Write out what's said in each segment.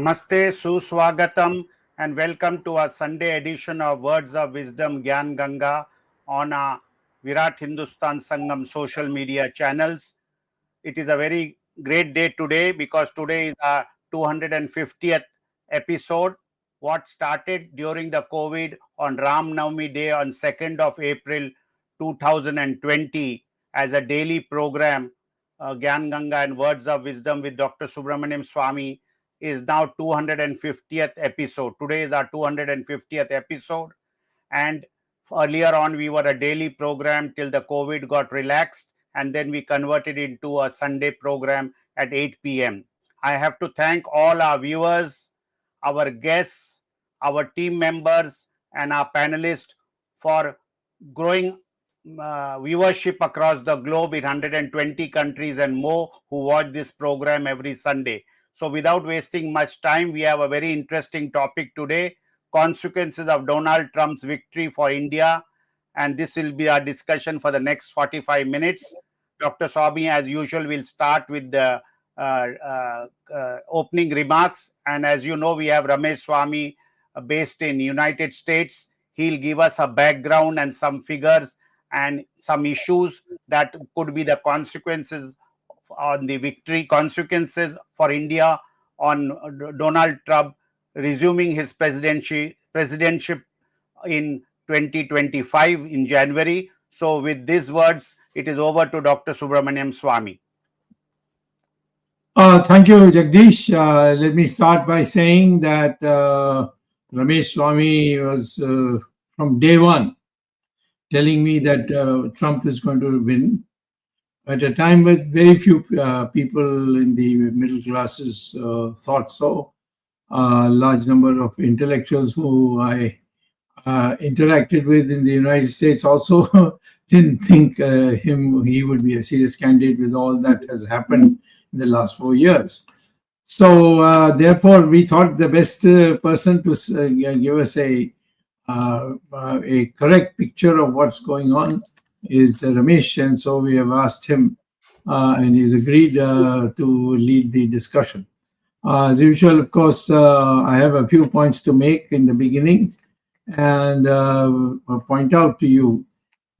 Namaste, Suswagatam, and welcome to our Sunday edition of Words of Wisdom Gyan Ganga on our Virat Hindustan Sangam social media channels. It is a very great day today because today is our 250th episode. What started during the COVID on Ram Navami Day on 2nd of April 2020 as a daily program, Gyan Ganga and Words of Wisdom with Dr. Subramanian Swamy is now 250th episode. Today is our 250th episode. And earlier on, we were a daily program till the COVID got relaxed. And then we converted into a Sunday program at 8 p.m. I have to thank all our viewers, our guests, our team members, and our panelists for growing viewership across the globe in 120 countries and more who watch this program every Sunday. So without wasting much time, we have a very interesting topic today, consequences of Donald Trump's victory for India. And this will be our discussion for the next 45 minutes. Dr. Swamy, as usual, will start with the opening remarks. And as you know, we have Ramesh Swamy based in United States. He'll give us a background and some figures and some issues that could be the consequences on the victory, consequences for India on Donald Trump resuming his presidency in 2025 in January. So with these words, it is over to Dr. Subramanian Swamy. Thank you, Jagdish. Let me start by saying that Ramesh Swamy was from day one telling me that Trump is going to win. At a time when very few people in the middle classes thought so. A large number of intellectuals who I interacted with in the United States also didn't think he would be a serious candidate with all that has happened in the last 4 years. So therefore, we thought the best person to give us a correct picture of what's going on is Ramesh, and so we have asked him and he's agreed to lead the discussion. As usual, of course, I have a few points to make in the beginning and point out to you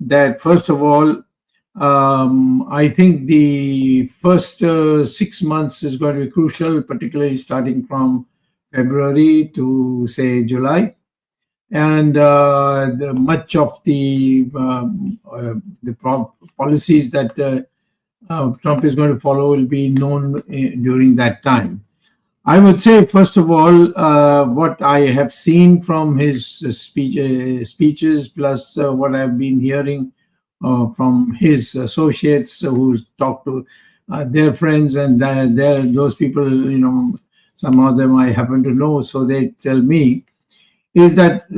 that, first of all, I think the first 6 months is going to be crucial, particularly starting from February to, say, July. And much of the policies that Trump is going to follow will be known during that time. I would say, first of all, what I have seen from his speeches, plus what I've been hearing from his associates who talk to their friends, and those people, some of them I happen to know, so they tell me, is that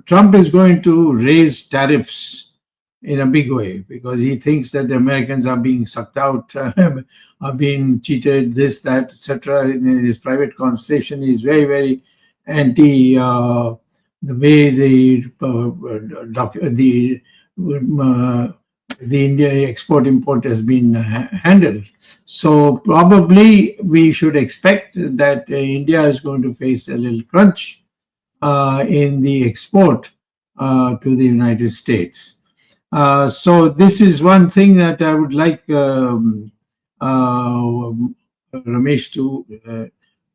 Trump is going to raise tariffs in a big way because he thinks that the Americans are being sucked out, are being cheated, this, that, etc. In his private conversation, he's very, very anti the way the India export-import has been handled. So probably we should expect that India is going to face a little crunch in the export to the United States. So this is one thing that I would like Ramesh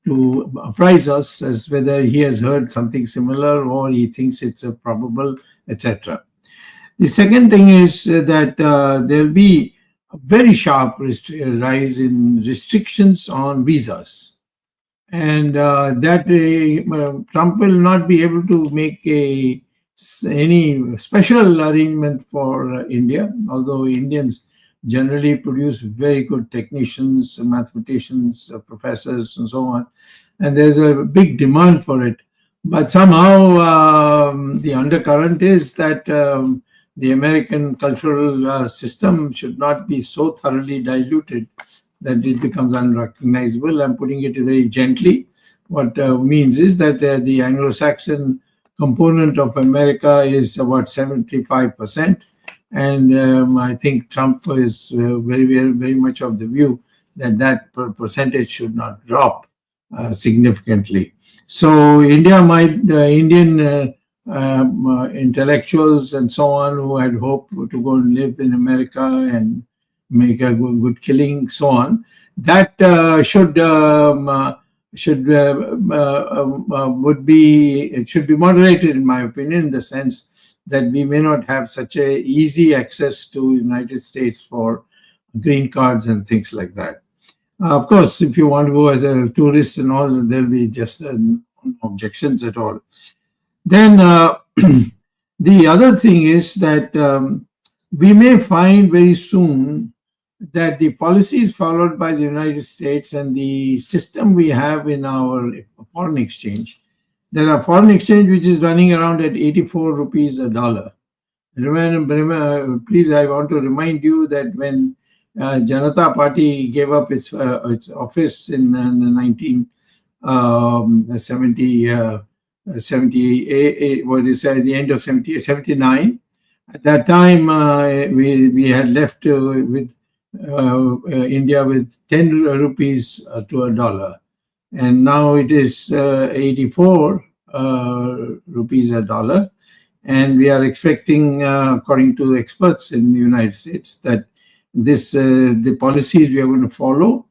to apprise us as whether he has heard something similar or he thinks it's a probable, etc. The second thing is that there will be a very sharp rise in restrictions on visas, and that Trump will not be able to make any special arrangement for India, although Indians generally produce very good technicians, mathematicians, professors, and so on, and there's a big demand for it. But somehow the undercurrent is that the American cultural system should not be so thoroughly diluted that it becomes unrecognizable. I'm putting it very gently. What means is that the Anglo-Saxon component of America is about 75%. And I think Trump is very, very, very much of the view that percentage should not drop significantly. So Indian intellectuals and so on who had hoped to go and live in America and make a good killing, so on, that would be, it should be moderated, in my opinion, in the sense that we may not have such a easy access to United States for green cards and things like that. Of course, if you want to go as a tourist and all, there'll be just no objections at all. Then the other thing is that we may find very soon that the policies followed by the United States and the system we have in our foreign exchange, there are foreign exchange which is running around at 84 rupees a dollar. Please, I want to remind you that when Janata Party gave up its office in 1978, what is at the end of 79. At that time, we had left with India with 10 rupees to a dollar, and now it is 84 rupees a dollar, and we are expecting, according to experts in the United States, that the policies we are going to follow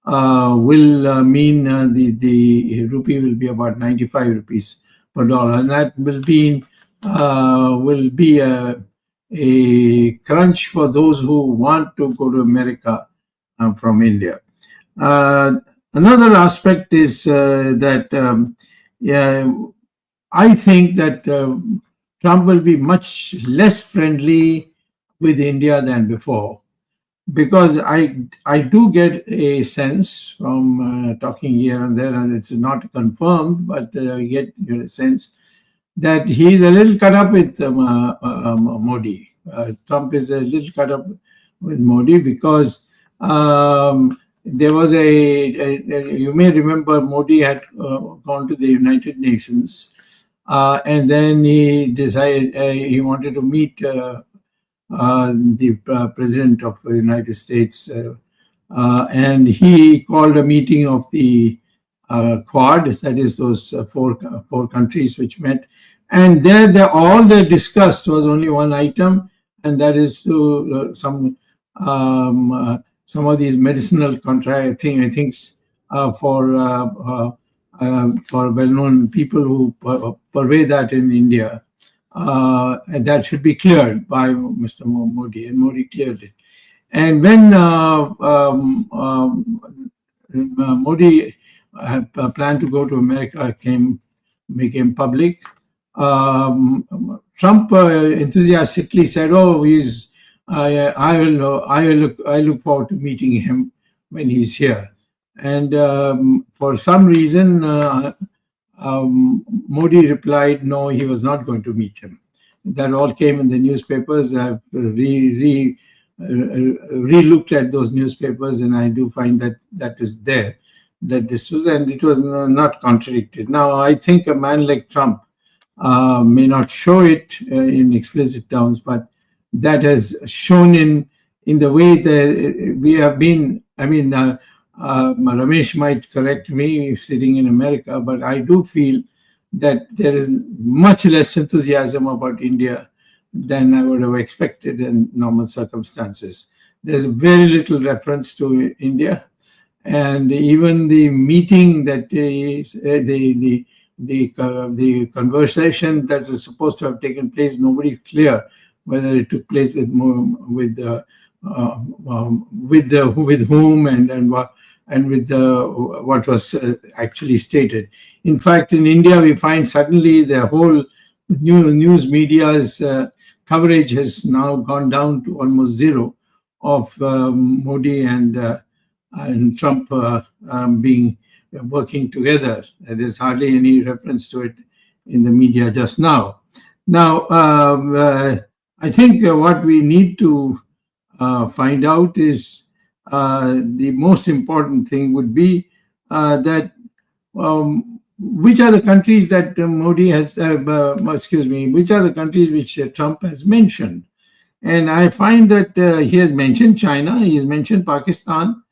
will mean the rupee will be about 95 rupees per dollar, and that will be a crunch for those who want to go to America from India. Another aspect is that I think that Trump will be much less friendly with India than before, because I do get a sense from talking here and there, and it's not confirmed, but I get a sense that he's a little cut up with Modi. Trump is a little cut up with Modi because there was you may remember Modi had gone to the United Nations, and then he decided he wanted to meet the President of the United States, and he called a meeting of the Quad, that is those four countries which met, and there all they discussed was only one item, and that is to some of these medicinal things for well-known people who purvey that in India. And that should be cleared by Mr. Modi, and Modi cleared it. And when Modi plan to go to America became public, Trump enthusiastically said, "Oh, I look forward to meeting him when he's here." And for some reason, Modi replied, no, he was not going to meet him. That all came in the newspapers. I've re-looked at those newspapers, and I do find that is there. That this was, and it was not contradicted. Now, I think a man like Trump may not show it in explicit terms, but that has shown in the way that we have been. I mean, Ramesh might correct me sitting in America, but I do feel that there is much less enthusiasm about India than I would have expected in normal circumstances. There's very little reference to India. And even the meeting that is the conversation that is supposed to have taken place, nobody's clear whether it took place with whom and with what was actually stated. In fact, in India, we find suddenly the whole news media's coverage has now gone down to almost zero of Modi and Trump working together. There's hardly any reference to it in the media just now. Now, I think what we need to find out is the most important thing would be that which are the countries that Modi has, which are the countries which Trump has mentioned. And I find that he has mentioned China, he has mentioned Pakistan,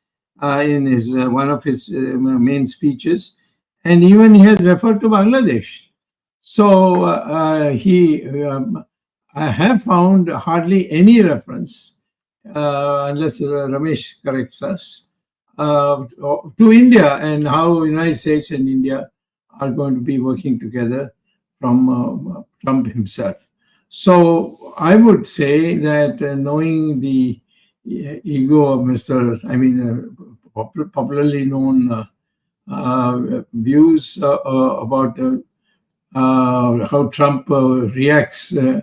in his one of his main speeches, and even he has referred to Bangladesh. So I have found hardly any reference, unless Ramesh corrects us, to India and how United States and India are going to be working together from Trump himself. So I would say that knowing the ego of popularly known views about how Trump reacts of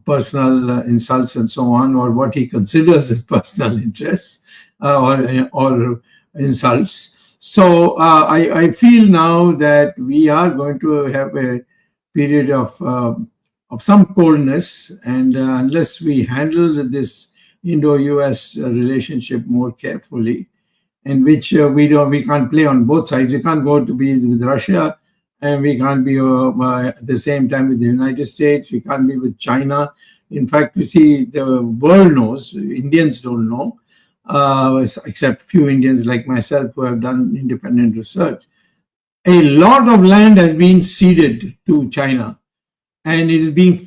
personal insults and so on, or what he considers as personal interests or insults. So I feel now that we are going to have a period of some coldness, and unless we handle this Indo-US relationship more carefully, in which we can't play on both sides. You can't go to be with Russia, and we can't be at the same time with the United States. We can't be with China. In fact, you see, the world knows. Indians don't know, except few Indians like myself who have done independent research. A lot of land has been ceded to China, and it is being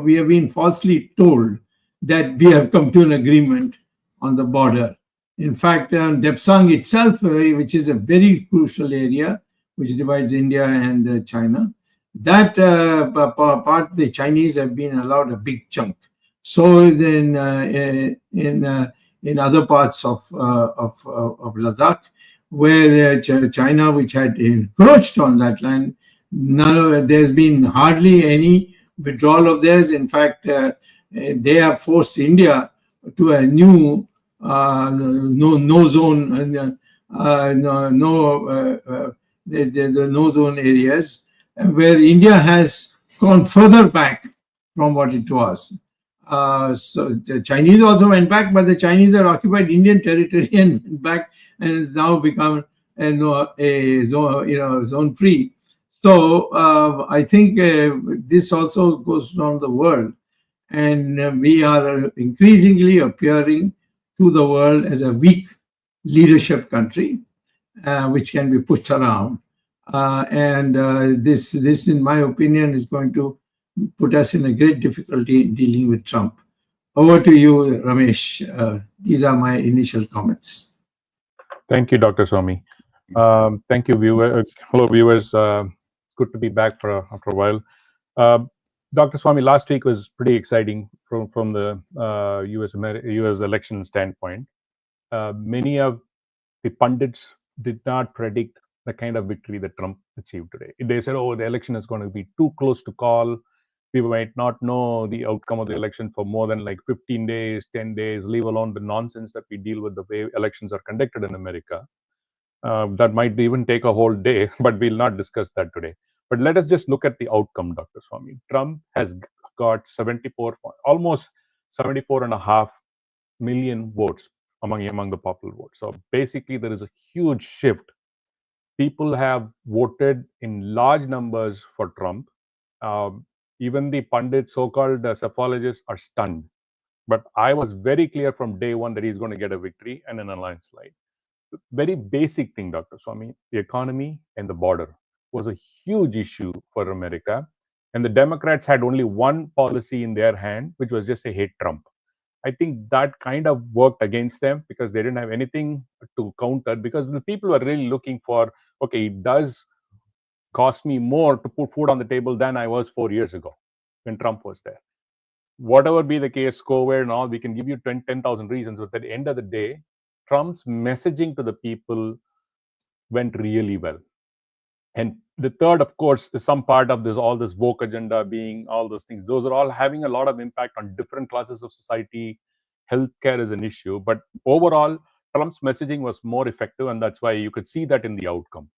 we have been falsely told that we have come to an agreement on the border. In fact, Depsang itself, which is a very crucial area which divides India and China, that part the Chinese have been allowed a big chunk. So then in other parts of Ladakh, where China, which had encroached on that land, there's been hardly any withdrawal of theirs. In fact, they have forced India to a new no zone, the no zone areas, where India has gone further back from what it was. So the Chinese also went back, but the Chinese have occupied Indian territory and went back, and it's now become a zone, zone free. So I think this also goes around the world, and we are increasingly appearing to the world as a weak leadership country, which can be pushed around. This, in my opinion, is going to put us in a great difficulty in dealing with Trump. Over to you, Ramesh. These are my initial comments. Thank you, Dr. Swamy. Thank you, viewers. Hello, viewers. It's good to be back after a while. Dr. Swamy, last week was pretty exciting from the U.S. election standpoint. Many of the pundits did not predict the kind of victory that Trump achieved today. They said, "Oh, the election is going to be too close to call. We might not know the outcome of the election for more than like 15 days, 10 days, leave alone the nonsense that we deal with the way elections are conducted in America. That might even take a whole day, but we'll not discuss that today. But let us just look at the outcome, Dr. Swamy. Trump has got almost 74.5 million votes among the popular vote. So basically, there is a huge shift. People have voted in large numbers for Trump. Even the pundits, so-called psephologists, are stunned. But I was very clear from day one that he's going to get a victory and an landslide. Very basic thing, Dr. Swamy, the economy and the border was a huge issue for America. And the Democrats had only one policy in their hand, which was just say, hate Trump. I think that kind of worked against them because they didn't have anything to counter, because the people were really looking for, okay, it does cost me more to put food on the table than I was 4 years ago when Trump was there. Whatever be the case, COVID and all, we can give you 10,000 reasons, but at the end of the day, Trump's messaging to the people went really well. And the third, of course, is some part of this, all this woke agenda being all those things. Those are all having a lot of impact on different classes of society. Healthcare is an issue, but overall, Trump's messaging was more effective, and that's why you could see that in the outcome.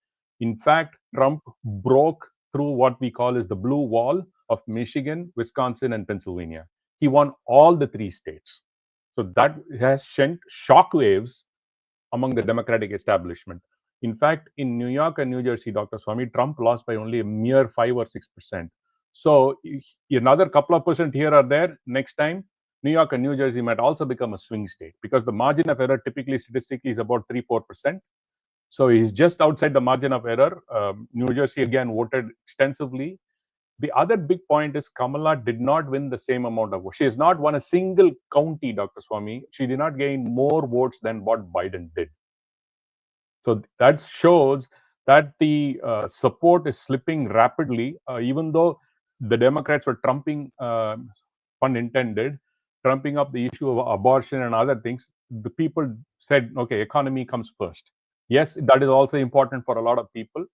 In fact, Trump broke through what we call is the blue wall of Michigan, Wisconsin, and Pennsylvania. He won all the 3 states. So that has sent shockwaves among the Democratic establishment. In fact, in New York and New Jersey, Dr. Swamy, Trump lost by only a mere 5 or 6%. So another couple of percent here or there next time, New York and New Jersey might also become a swing state, because the margin of error typically statistically is about 3-4%. So he's just outside the margin of error. New Jersey again voted extensively. The other big point is Kamala did not win the same amount of votes. She has not won a single county, Dr. Swamy. She did not gain more votes than what Biden did. So that shows that the support is slipping rapidly, even though the Democrats were trumping, pun intended, trumping up the issue of abortion and other things. The people said, okay, economy comes first. Yes, that is also important for a lot of people,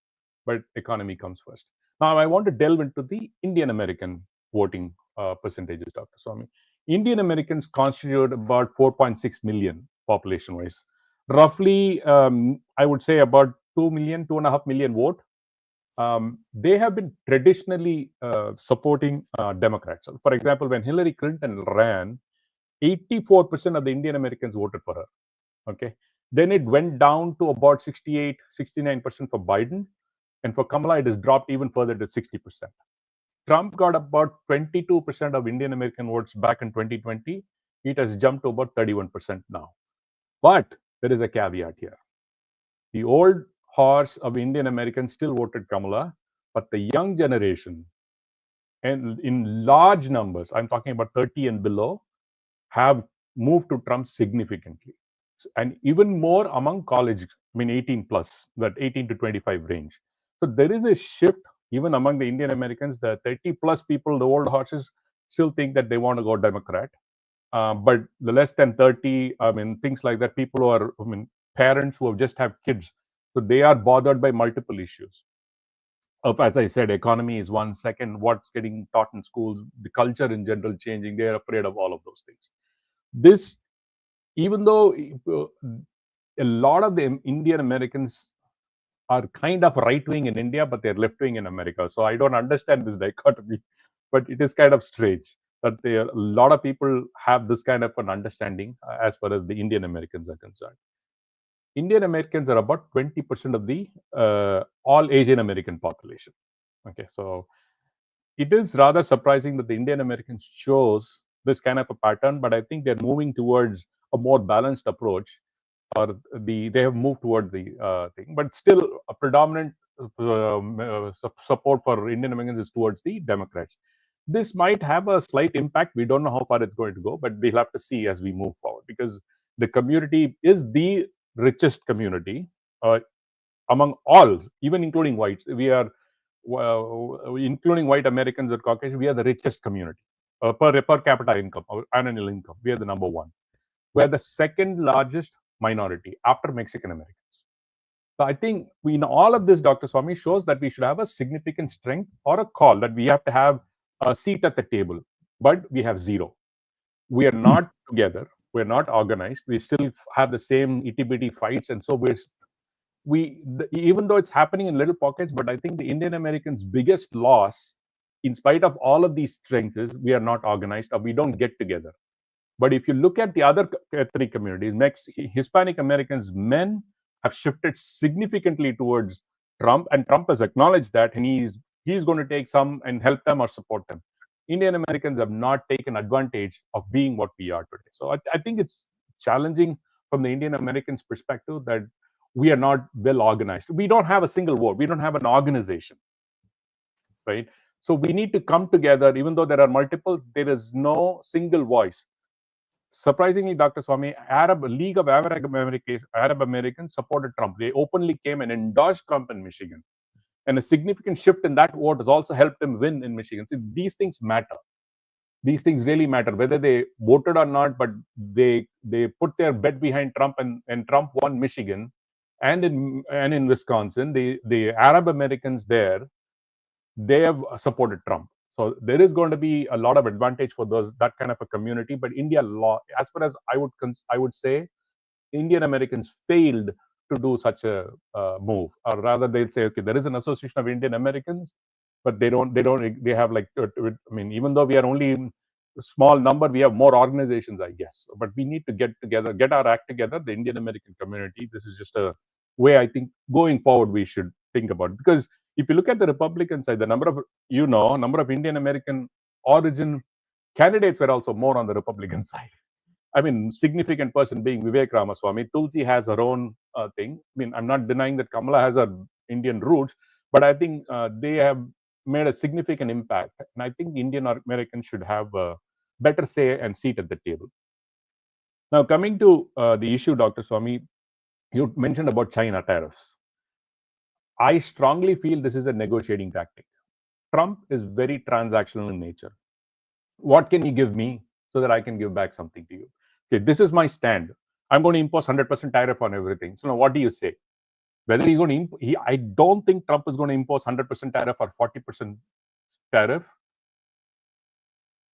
but economy comes first. Now, I want to delve into the Indian American voting percentages, Dr. Swamy. Indian Americans constitute about 4.6 million population-wise. Roughly, I would say about 2 million, 2.5 million vote. They have been traditionally supporting Democrats. For example, when Hillary Clinton ran, 84% of the Indian Americans voted for her. Okay. Then it went down to about 68, 69% for Biden. And for Kamala, it has dropped even further to 60%. Trump got about 22% of Indian American votes back in 2020. It has jumped to about 31% now. But there is a caveat here. The old horse of Indian Americans still voted Kamala, but the young generation, and in large numbers, I'm talking about 30 and below, have moved to Trump significantly. And even more among college, 18 plus, that 18 to 25 range. So there is a shift even among the Indian Americans. The 30 plus people, the old horses, still think that they want to go Democrat. But the less than 30, things like that, people who are, parents who have just have kids, so they are bothered by multiple issues. As I said, economy is one. Second, what's getting taught in schools, the culture in general changing. They are afraid of all of those things. This, even though a lot of the Indian Americans are kind of right-wing in India, but they're left-wing in America. So I don't understand this dichotomy, but it is kind of strange that a lot of people have this kind of an understanding as far as the Indian Americans are concerned. Indian Americans are about 20% of the all Asian American population. Okay, so it is rather surprising that the Indian Americans chose this kind of a pattern, but I think they're moving towards a more balanced approach, or they have moved toward the thing, but still a predominant support for Indian Americans is towards the Democrats. This might have a slight impact. We don't know how far it's going to go, but we'll have to see as we move forward, because the community is the richest community among all, even including whites. We are, including white Americans or Caucasian, we are the richest community per capita income or annual income. We are the number one. We are the second largest minority after Mexican Americans. So I think in all of this, Dr. Swamy, shows that we should have a significant strength or a call that we have to have a seat at the table, but we have zero. We are not together. We're not organized. We still have the same itty-bitty fights, and so even though it's happening in little pockets, but I think the Indian Americans' biggest loss, in spite of all of these strengths, is we are not organized, or we don't get together. But if you look at the other three communities, Hispanic Americans, men have shifted significantly towards Trump, and Trump has acknowledged that, and he's going to take some and help them or support them. Indian Americans have not taken advantage of being what we are today. So I think it's challenging from the Indian Americans' perspective that we are not well organized. We don't have a single vote. We don't have an organization, right? So we need to come together, even though there are multiple, there is no single voice. Surprisingly, Dr. Swamy, League of Arab Americans supported Trump. They openly came and endorsed Trump in Michigan. And a significant shift in that vote has also helped him win in Michigan. So these things matter. These things really matter, whether they voted or not, but they put their bet behind Trump, and Trump won Michigan. And in Wisconsin, the Arab Americans there, they have supported Trump. So there is going to be a lot of advantage for that kind of a community. But India law, as far as I would say, Indian Americans failed to do such a move, or rather, they'll say, okay, there is an association of Indian Americans, but they have like, even though we are only a small number, we have more organizations, I guess. But we need to get together, get our act together, the Indian American community. This is just a way I think going forward we should think about it. Because if you look at the Republican side, the number of Indian American origin candidates were also more on the Republican side. I mean, significant person being Vivek Ramaswamy. Tulsi has her own thing. I mean, I'm not denying that Kamala has her Indian roots, but I think they have made a significant impact. And I think Indian Americans should have a better say and seat at the table. Now, coming to the issue, Dr. Swamy, you mentioned about China tariffs. I strongly feel this is a negotiating tactic. Trump is very transactional in nature. What can you give me so that I can give back something to you? Okay, this is my stand. I'm going to impose 100% tariff on everything. So now what do you say? Whether he's going to, I don't think Trump is going to impose 100% tariff or 40% tariff,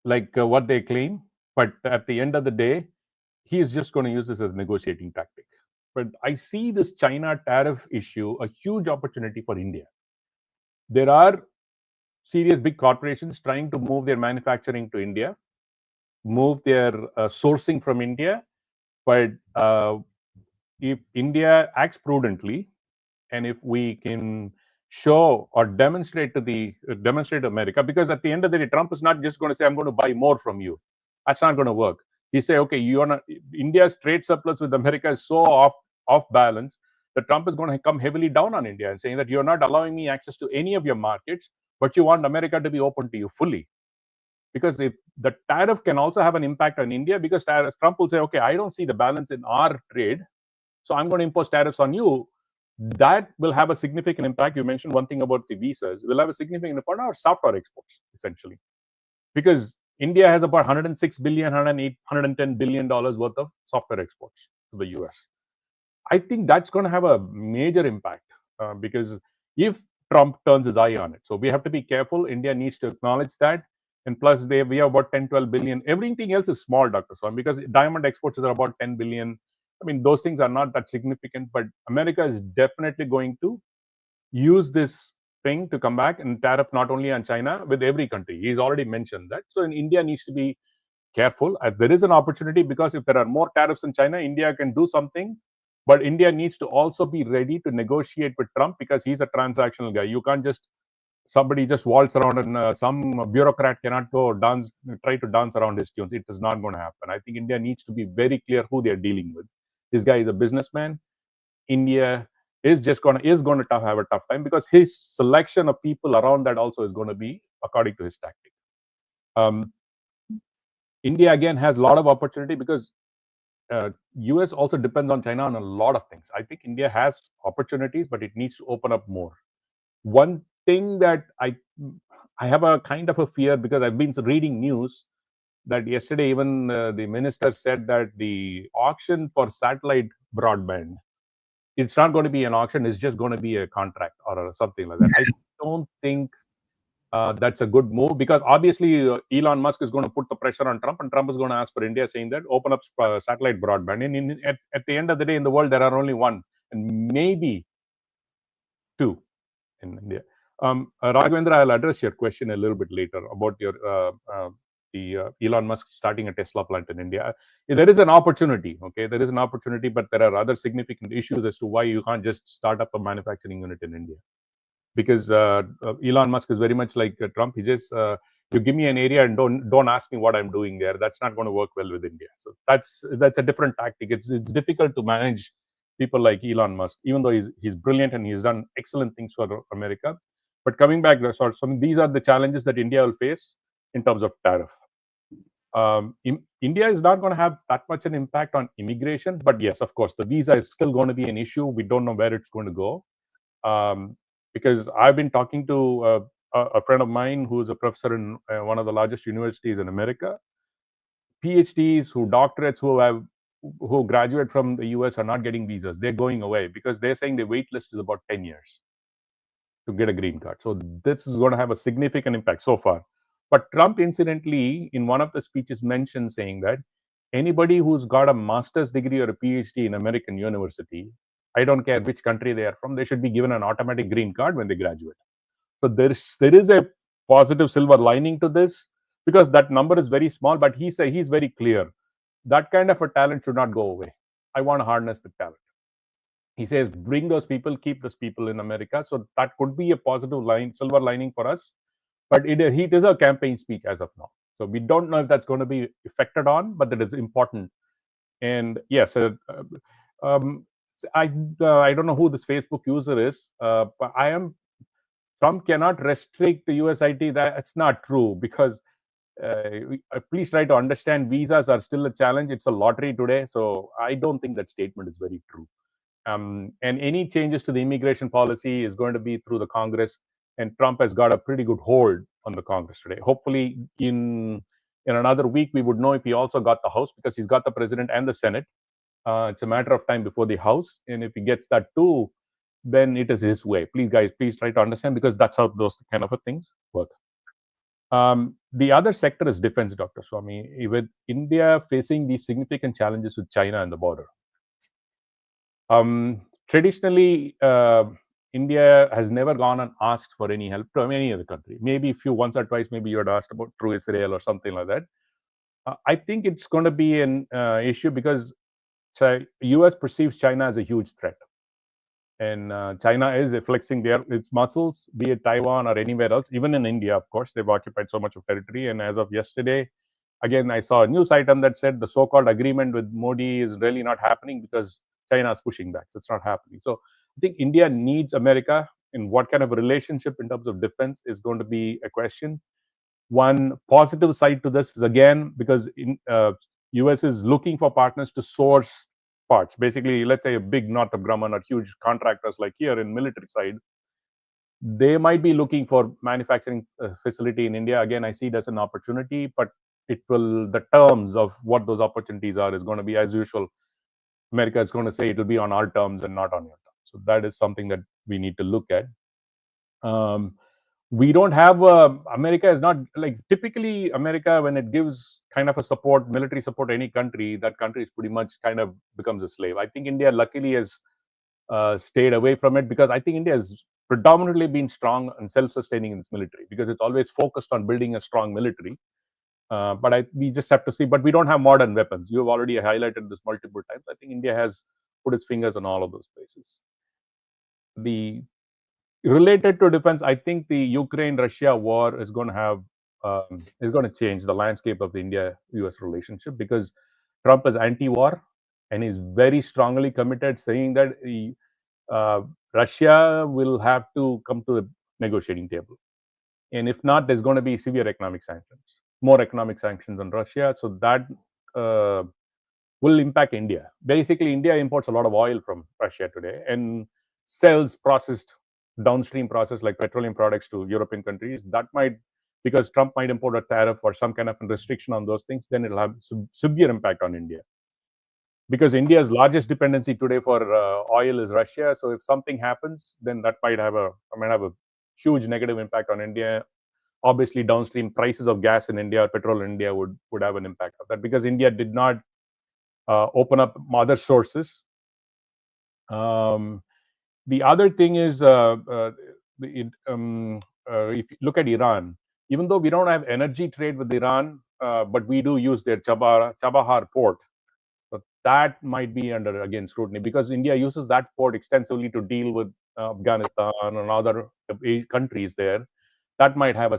like what they claim. But at the end of the day, he's just going to use this as a negotiating tactic. But I see this China tariff issue a huge opportunity for India. There are serious big corporations trying to move their manufacturing to India, move their sourcing from India. But if India acts prudently, and if we can show or demonstrate to America, because at the end of the day, Trump is not just going to say, I'm going to buy more from you. That's not going to work. He say, okay, you are not, India's trade surplus with America is so off balance that Trump is going to come heavily down on India and saying that you're not allowing me access to any of your markets, but you want America to be open to you fully. Because if the tariff can also have an impact on India, because Trump will say, okay, I don't see the balance in our trade, so I'm going to impose tariffs on you. That will have a significant impact. You mentioned one thing about the visas. Will have a significant impact on our software exports, essentially, because India has about 106 billion, 108, 110 billion dollars worth of software exports to the US. I think that's going to have a major impact because if Trump turns his eye on it, so we have to be careful. India needs to acknowledge that. And plus, we have about 10, 12 billion. Everything else is small, Dr. Swamy, because diamond exports are about 10 billion. I mean, those things are not that significant, but America is definitely going to use this thing to come back and tariff not only on China, with every country. He's already mentioned that. So India needs to be careful. There is an opportunity, because if there are more tariffs in China, India can do something. But India needs to also be ready to negotiate with Trump, because he's a transactional guy. You can't just somebody just waltz around and some bureaucrat cannot go try to dance around his tunes. It is not going to happen. I think India needs to be very clear who they're dealing with. This guy is a businessman. India is going to have a tough time, because his selection of people around that also is going to be according to his tactic. India again has a lot of opportunity, because US also depends on China on a lot of things. I think India has opportunities, but it needs to open up more. One thing that I have a kind of a fear, because I've been reading news that yesterday even the minister said that the auction for satellite broadband, it's not going to be an auction, it's just going to be a contract or something like that. I don't think that's a good move, because obviously Elon Musk is going to put the pressure on Trump, and Trump is going to ask for India, saying that open up satellite broadband. And at the end of the day, in the world, there are only one and maybe two in India. Raghavendra, I'll address your question a little bit later about your Elon Musk starting a Tesla plant in India. There is an opportunity, okay? There is an opportunity, but there are other significant issues as to why you can't just start up a manufacturing unit in India. Because Elon Musk is very much like Trump. He just you give me an area and don't ask me what I'm doing there. That's not going to work well with India. So that's a different tactic. It's difficult to manage people like Elon Musk, even though he's brilliant and he's done excellent things for America. But coming back, so these are the challenges that India will face in terms of tariff. India is not going to have that much an impact on immigration, but yes, of course, the visa is still going to be an issue. We don't know where it's going to go. Because I've been talking to a friend of mine who is a professor in one of the largest universities in America. PhDs, doctorates who graduate from the US are not getting visas. They're going away, because they're saying the wait list is about 10 years to get a green card. So this is going to have a significant impact so far. But Trump, incidentally, in one of the speeches mentioned saying that anybody who's got a master's degree or a PhD in American university, I don't care which country they are from, they should be given an automatic green card when they graduate. So there is a positive silver lining to this, because that number is very small, but he's very clear. That kind of a talent should not go away. I want to harness the talent. He says, bring those people, keep those people in America. So that could be a positive silver lining for us. But it is a campaign speech as of now. So we don't know if that's going to be affected on, but that is important. And yes, um, I don't know who this Facebook user is, but Trump cannot restrict the USIT. That's not true, because please try to understand, visas are still a challenge. It's a lottery today, so I don't think that statement is very true. And any changes to the immigration policy is going to be through the Congress, and Trump has got a pretty good hold on the Congress today. Hopefully, in another week, we would know if he also got the House, because he's got the President and the Senate. It's a matter of time before the House, and if he gets that too, then it is his way. Please, guys, please try to understand, because that's how those kind of things work. The other sector is defense, Dr. Swamy, with India facing these significant challenges with China and the border. Traditionally, India has never gone and asked for any help from any other country. Maybe if you once or twice, maybe you had asked about through Israel or something like that. I think it's going to be an issue, because US perceives China as a huge threat. And China is flexing its muscles, be it Taiwan or anywhere else, even in India, of course. They've occupied so much of territory. And as of yesterday, again, I saw a news item that said the so-called agreement with Modi is really not happening because China is pushing back. So it's not happening. So I think India needs America. In what kind of relationship in terms of defense is going to be a question. One positive side to this is, again, because US is looking for partners to source parts. Basically, let's say a big Northrop Grumman or huge contractors like here in military side, they might be looking for manufacturing facility in India. Again, I see it as an opportunity, but the terms of what those opportunities are is going to be, as usual, America is going to say it will be on our terms and not on your terms. So that is something that we need to look at. We don't have America is not like, typically America, when it gives kind of a support, military support to any country, that country is pretty much kind of becomes a slave. I think India luckily has stayed away from it, because I think India has predominantly been strong and self-sustaining in its military, because it's always focused on building a strong military. But we just have to see. But we don't have modern weapons. You have already highlighted this multiple times. I think India has put its fingers on all of those places. Related to defense, I think the Ukraine-Russia war is going to change the landscape of the India-US relationship, because Trump is anti-war and is very strongly committed, saying that Russia will have to come to the negotiating table, and if not, there's going to be severe economic sanctions, more economic sanctions on Russia. So that will impact India. Basically, India imports a lot of oil from Russia today and sells downstream process like petroleum products to European countries. That might, because Trump might import a tariff or some kind of restriction on those things, then it'll have severe impact on India. Because India's largest dependency today for oil is Russia. So if something happens, then that might have a huge negative impact on India. Obviously, downstream prices of gas in India or petrol in India would have an impact of that, because India did not open up other sources. The other thing is, if you look at Iran, even though we don't have energy trade with Iran, but we do use their Chabahar port. So that might be under, again, scrutiny, because India uses that port extensively to deal with Afghanistan and other countries there. That might have a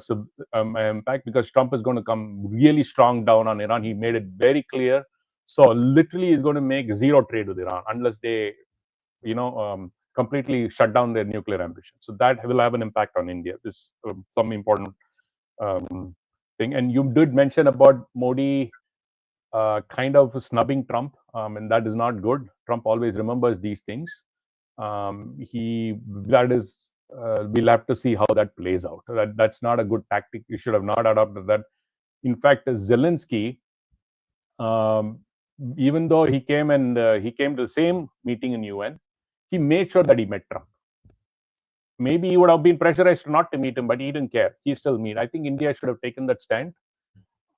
impact, because Trump is going to come really strong down on Iran. He made it very clear. So literally, he's going to make zero trade with Iran unless they, completely shut down their nuclear ambition. So that will have an impact on India. This is some important thing. And you did mention about Modi kind of snubbing Trump, and that is not good. Trump always remembers these things. We'll have to see how that plays out. That's not a good tactic. You should have not adopted that. In fact, Zelensky, even though he came to the same meeting in UN, he made sure that he met Trump. Maybe he would have been pressurized not to meet him, but he didn't care. He still met. I think India should have taken that stand.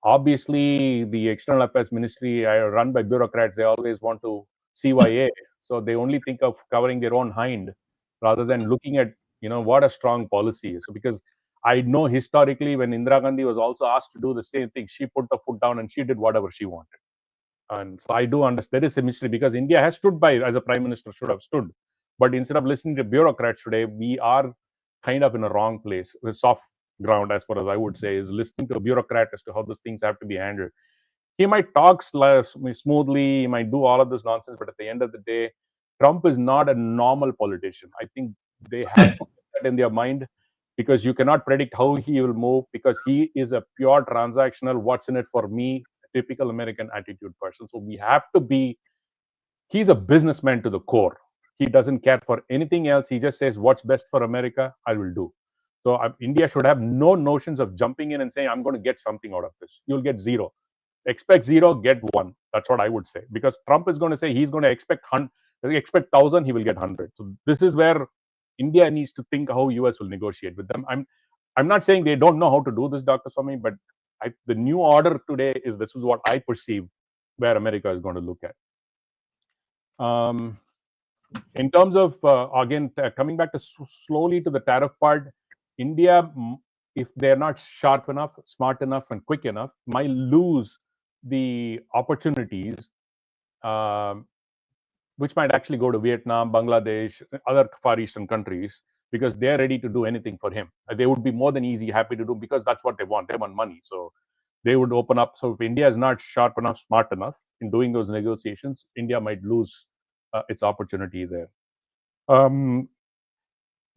Obviously, the External Affairs Ministry run by bureaucrats. They always want to CYA, so they only think of covering their own hind rather than looking at what a strong policy is. So, because I know historically, when Indira Gandhi was also asked to do the same thing, she put the foot down and she did whatever she wanted. And so I do understand there is a mystery, because India has stood by, as a prime minister should have stood. But instead of listening to bureaucrats today, we are kind of in a wrong place. We're soft ground, as far as I would say, is listening to a bureaucrat as to how these things have to be handled. He might talk smoothly, he might do all of this nonsense, but at the end of the day, Trump is not a normal politician. I think they have to put that in their mind, because you cannot predict how he will move, because he is a pure transactional, what's in it for me, typical American attitude person. So we have to be, he's a businessman to the core. He doesn't care for anything else. He just says, what's best for America, I will do. So India should have no notions of jumping in and saying, I'm going to get something out of this. You'll get zero. Expect zero, get one. That's what I would say. Because Trump is going to say he's going to expect 1,000, he will get 100. So this is where India needs to think how US will negotiate with them. I'm not saying they don't know how to do this, Dr. Swamy, but the new order today is, this is what I perceive where America is going to look at. In terms of, again, coming back to slowly to the tariff part, India, if they're not sharp enough, smart enough, and quick enough, might lose the opportunities, which might actually go to Vietnam, Bangladesh, other Far Eastern countries, because they're ready to do anything for him. They would be more than happy to do, because that's what they want. They want money. So they would open up. So if India is not sharp enough, smart enough in doing those negotiations, India might lose its opportunity there.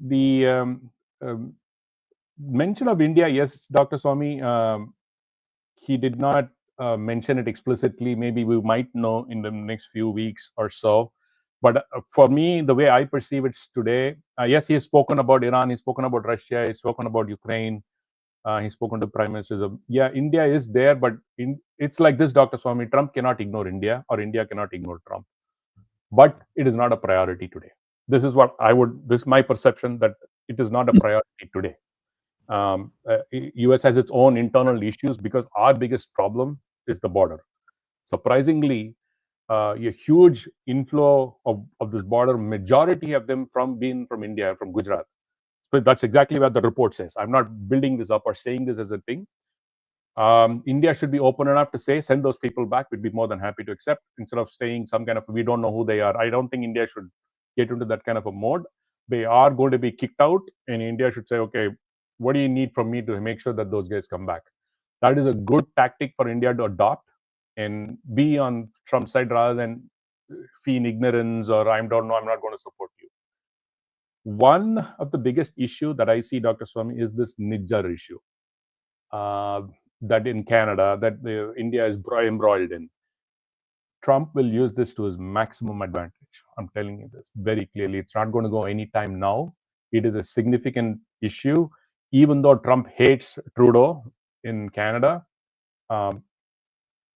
The mention of India, yes, Dr. Swamy, he did not mention it explicitly. Maybe we might know in the next few weeks or so. But for me, the way I perceive it today, yes, he has spoken about Iran, he's spoken about Russia, he's spoken about Ukraine, he's spoken to prime ministers. Yeah, India is there, but it's like this, Dr. Swamy, Trump cannot ignore India, or India cannot ignore Trump. But it is not a priority today. This is what this is my perception, that it is not a priority today. US has its own internal issues, because our biggest problem is the border. Surprisingly, a huge inflow of this border, majority of them being from India, from Gujarat. So that's exactly what the report says. I'm not building this up or saying this as a thing. India should be open enough to say, send those people back. We'd be more than happy to accept, instead of saying some kind of, we don't know who they are. I don't think India should get into that kind of a mode. They are going to be kicked out, and India should say, okay, what do you need from me to make sure that those guys come back? That is a good tactic for India to adopt and be on Trump's side, rather than feign ignorance or I don't know, I'm not going to support you. One of the biggest issue that I see, Dr. Swamy, is this Nijjar issue. That in Canada, that India is embroiled in. Trump will use this to his maximum advantage. I'm telling you this very clearly. It's not going to go anytime now. It is a significant issue. Even though Trump hates Trudeau in Canada,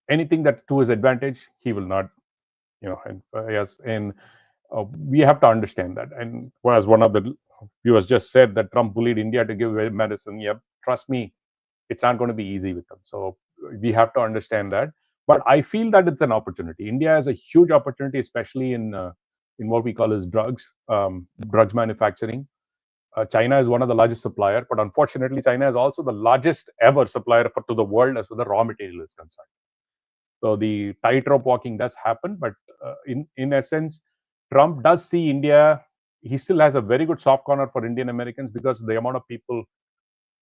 anything that to his advantage, he will not, yes. And we have to understand that. And as one of the viewers just said, that Trump bullied India to give away medicine. Yep, trust me, it's not going to be easy with them. So we have to understand that. But I feel that it's an opportunity. India has a huge opportunity, especially in what we call as drugs manufacturing. China is one of the largest supplier, but unfortunately, China is also the largest ever supplier to the world as far as the raw material is concerned. So the tightrope walking does happen, but in essence, Trump does see India. He still has a very good soft corner for Indian Americans, because the amount of people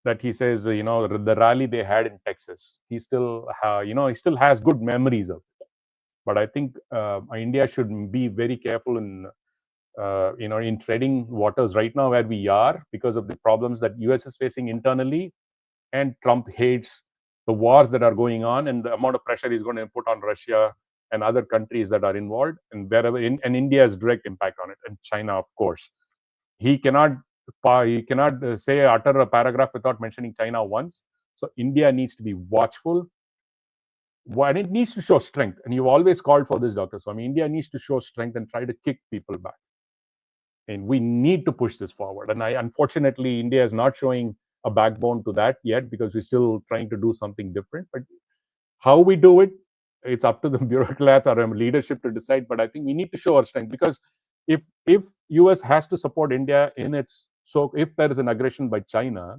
that he says, the rally they had in Texas, he still has good memories of it. But I think India should be very careful in treading waters right now where we are, because of the problems that US is facing internally, and Trump hates the wars that are going on and the amount of pressure he's going to put on Russia and other countries that are involved, and wherever and India's direct impact on it, and China, of course. He cannot utter a paragraph without mentioning China once. So India needs to be watchful, and it needs to show strength. And you've always called for this, Dr. Swamy. India needs to show strength and try to kick people back. And we need to push this forward. And unfortunately, India is not showing a backbone to that yet, because we're still trying to do something different. But how we do it, it's up to the bureaucrats or leadership to decide. But I think we need to show our strength, because if US has to support India if there is an aggression by China,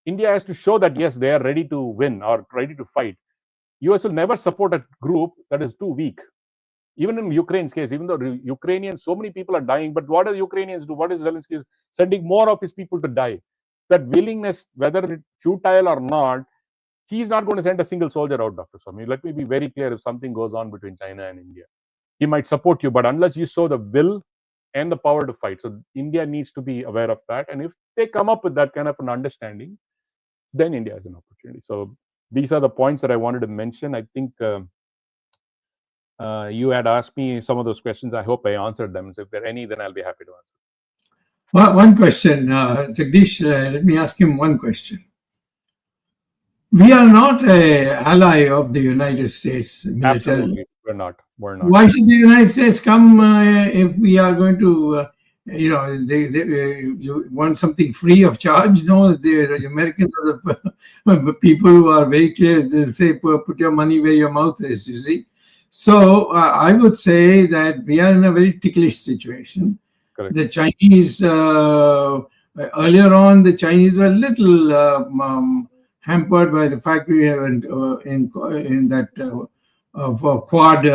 India has to show that yes, they are ready to win or ready to fight. US will never support a group that is too weak. Even in Ukraine's case, even though Ukrainians, so many people are dying, but what do Ukrainians do? What is Zelensky sending more of his people to die? that willingness, whether it's futile or not, he's not going to send a single soldier out, Dr. Swamy. Let me be very clear. If something goes on between China and India, he might support you, but unless you show the will and the power to fight. So India needs to be aware of that. And if they come up with that kind of an understanding, then India has an opportunity. So these are the points that I wanted to mention. I think you had asked me some of those questions. I hope I answered them. So if there are any, then I'll be happy to answer. Well, one question, Jagdish, let me ask him one question. We are not an ally of the United States military. Absolutely, we're not. Why should the United States come if we are going to, you want something free of charge? No, the Americans are the people who are very clear. They'll say, put your money where your mouth is, you see. So I would say that we are in a very ticklish situation. Correct. The Chinese, earlier on, the Chinese were a little hampered by the fact we have in that Quad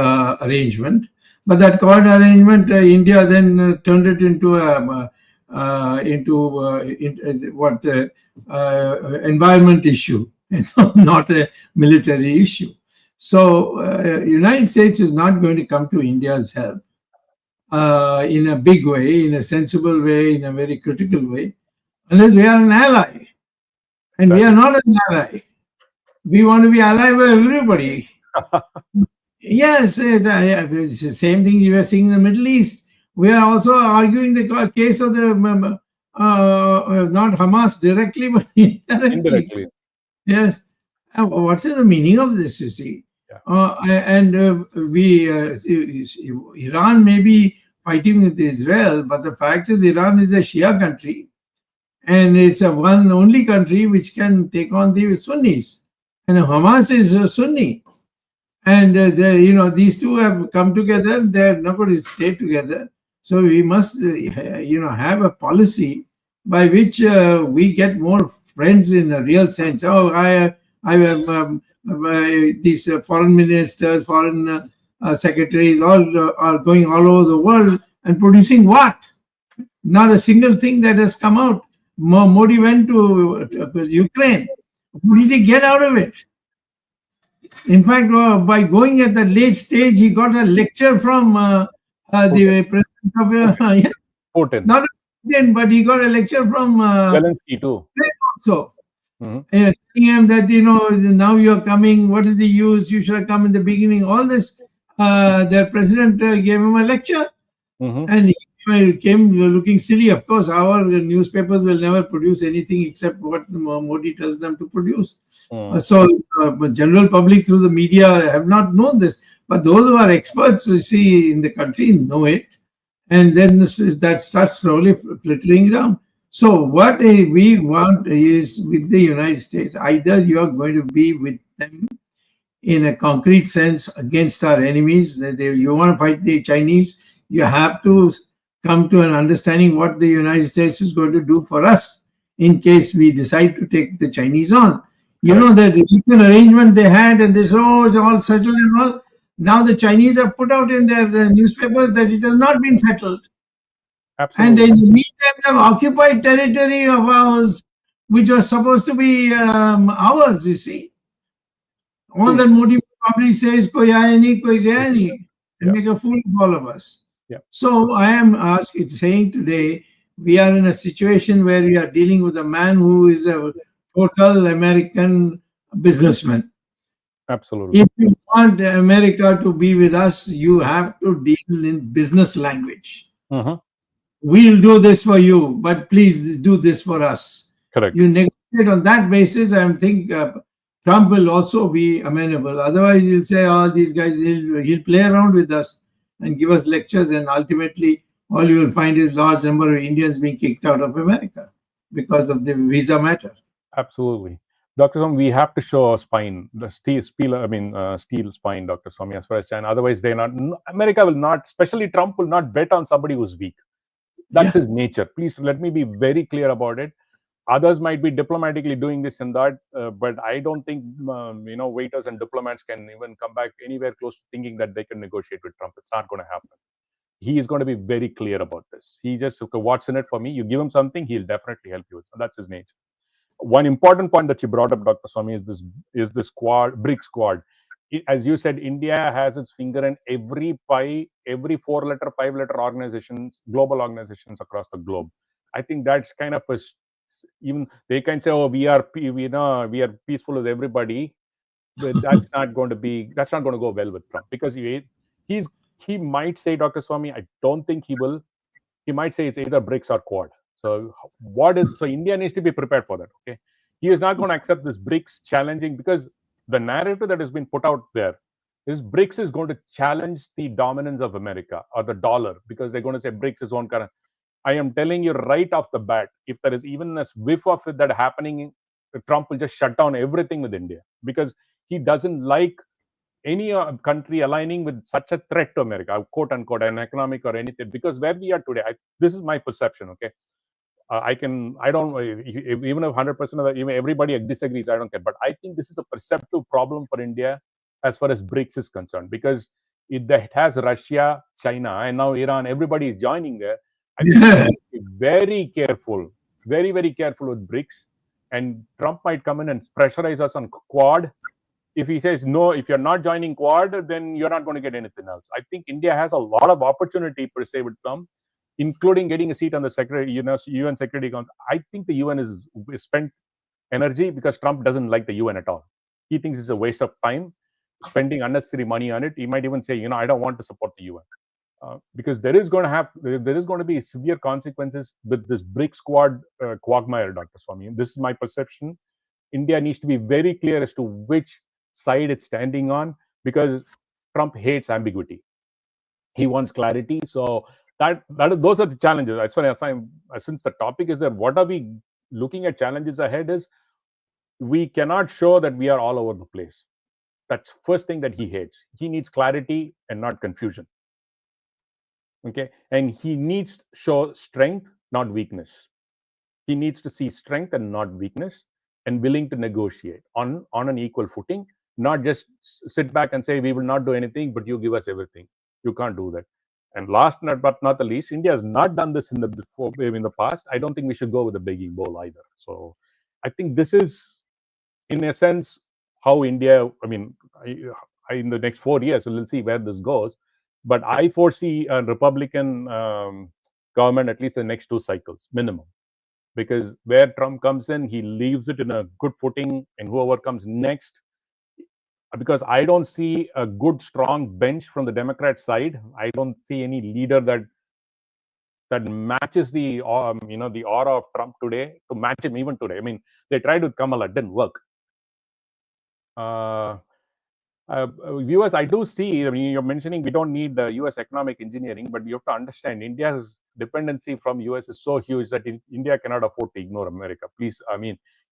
arrangement. But that Quad arrangement, India then turned it into environment issue, not a military issue. So United States is not going to come to India's help in a big way, in a sensible way, in a very critical way, unless we are an ally. And we are not an ally. We want to be allied with everybody. Yes, it's the same thing you are seeing in the Middle East. We are also arguing the case of the not Hamas directly, but indirectly. Yes. What is the meaning of this, you see? Yeah. Iran may be fighting with Israel, but the fact is Iran is a Shia country. And it's a one only country which can take on the Sunnis. And Hamas is Sunni. And these two have come together. They're not going to stay together. So we must, have a policy by which we get more friends in a real sense. Oh, I have these foreign ministers, foreign secretaries, all are going all over the world and producing what? Not a single thing that has come out. Modi went to Ukraine. What did he get out of it? In fact, by going at the late stage, he got a lecture from the president of Putin. Not Putin, but he got a lecture from Zelensky too. Also, telling him that now you are coming. What is the use? You should have come in the beginning. All this, their president gave him a lecture, and he came looking silly. Of course, our newspapers will never produce anything except what Modi tells them to produce. So general public through the media have not known this, but those who are experts, you see, in the country know it, and then that starts slowly filtering down. So what we want is with the United States, either you are going to be with them in a concrete sense against our enemies. You want to fight the Chinese, you have to come to an understanding what the United States is going to do for us in case we decide to take the Chinese on. You know, the recent arrangement they had, and this, it's all settled and all. Now the Chinese have put out in their newspapers that it has not been settled. Absolutely. And in the meantime, they have occupied territory of ours, which was supposed to be ours, you see. All that Modi probably says, koi aaya nahi, koi gaya nahi, and make a fool of all of us. So I am saying today, we are in a situation where we are dealing with a man who is a total American businessman. Absolutely. If you want America to be with us, you have to deal in business language. We'll do this for you, but please do this for us. Correct. You negotiate on that basis. I think Trump will also be amenable. Otherwise, he'll say, these guys, he'll play around with us and give us lectures, and ultimately all you will find is large number of Indians being kicked out of America because of the visa matter. Absolutely. Dr. Swamy, we have to show a spine, the steel spine, Dr. Swamy, as far as China. Otherwise, America will not, especially Trump, will not bet on somebody who's weak. That's his nature. Please let me be very clear about it. Others might be diplomatically doing this and that, but I don't think waiters and diplomats can even come back anywhere close to thinking that they can negotiate with Trump. It's not going to happen. he is going to be very clear about this. He just, okay, what's in it for me? You give him something, he'll definitely help you. So that's his nature. One important point that you brought up, Dr. Swamy, is this BRICS Quad. As you said, India has its finger in every 4-letter, 5-letter organizations, global organizations across the globe. I think that's kind of even they can say, oh, we are peaceful with everybody, but that's not going to go well with Trump, because he might say, Dr. Swamy, I don't think he will. He might say it's either BRICS or Quad. So India needs to be prepared for that. Okay, he is not going to accept this BRICS challenging, because the narrative that has been put out there is BRICS is going to challenge the dominance of America or the dollar, because they're going to say BRICS is one current. I am telling you right off the bat, if there is even a whiff of it that happening, Trump will just shut down everything with India, because he doesn't like any country aligning with such a threat to America, quote unquote, an economic or anything. Because where we are today, this is my perception. Okay, I don't, even if 100% of the, even everybody disagrees, I don't care. But I think this is a perceptive problem for India as far as BRICS is concerned, because it has Russia, China, and now Iran. Everybody is joining there. I think we have to be very careful, very, very careful with BRICS. And Trump might come in and pressurize us on Quad. If he says, no, if you're not joining Quad, then you're not going to get anything else. I think India has a lot of opportunity per se with Trump, including getting a seat on the UN Security Council. I think the UN is spent energy, because Trump doesn't like the UN at all. He thinks it's a waste of time spending unnecessary money on it. He might even say, I don't want to support the UN. Because there is going to be severe consequences with this BRICS Quad quagmire, Dr. Swamy. This is my perception. India needs to be very clear as to which side it's standing on, because Trump hates ambiguity. He wants clarity. So those are the challenges. As far as since the topic is there, what are we looking at challenges ahead is, we cannot show that we are all over the place. That's first thing that he hates. He needs clarity and not confusion. Okay, and he needs to show strength, not weakness. He needs to see strength and not weakness, and willing to negotiate on an equal footing, not just sit back and say we will not do anything, but you give us everything. You can't do that. And last but not the least, India has not done this in the past. I don't think we should go with a begging bowl either. So I think this is, in a sense, how India, in the next 4 years, so we'll see where this goes. But I foresee a Republican government at least the next 2 cycles minimum, because where Trump comes in, he leaves it in a good footing, and whoever comes next, because I don't see a good strong bench from the Democrat side. I don't see any leader that matches the the aura of Trump today, to match him even today. I mean, they tried with Kamala, it didn't work. Viewers, I do see, you're mentioning we don't need the US economic engineering, but you have to understand India's dependency from US is so huge that India cannot afford to ignore America. Please,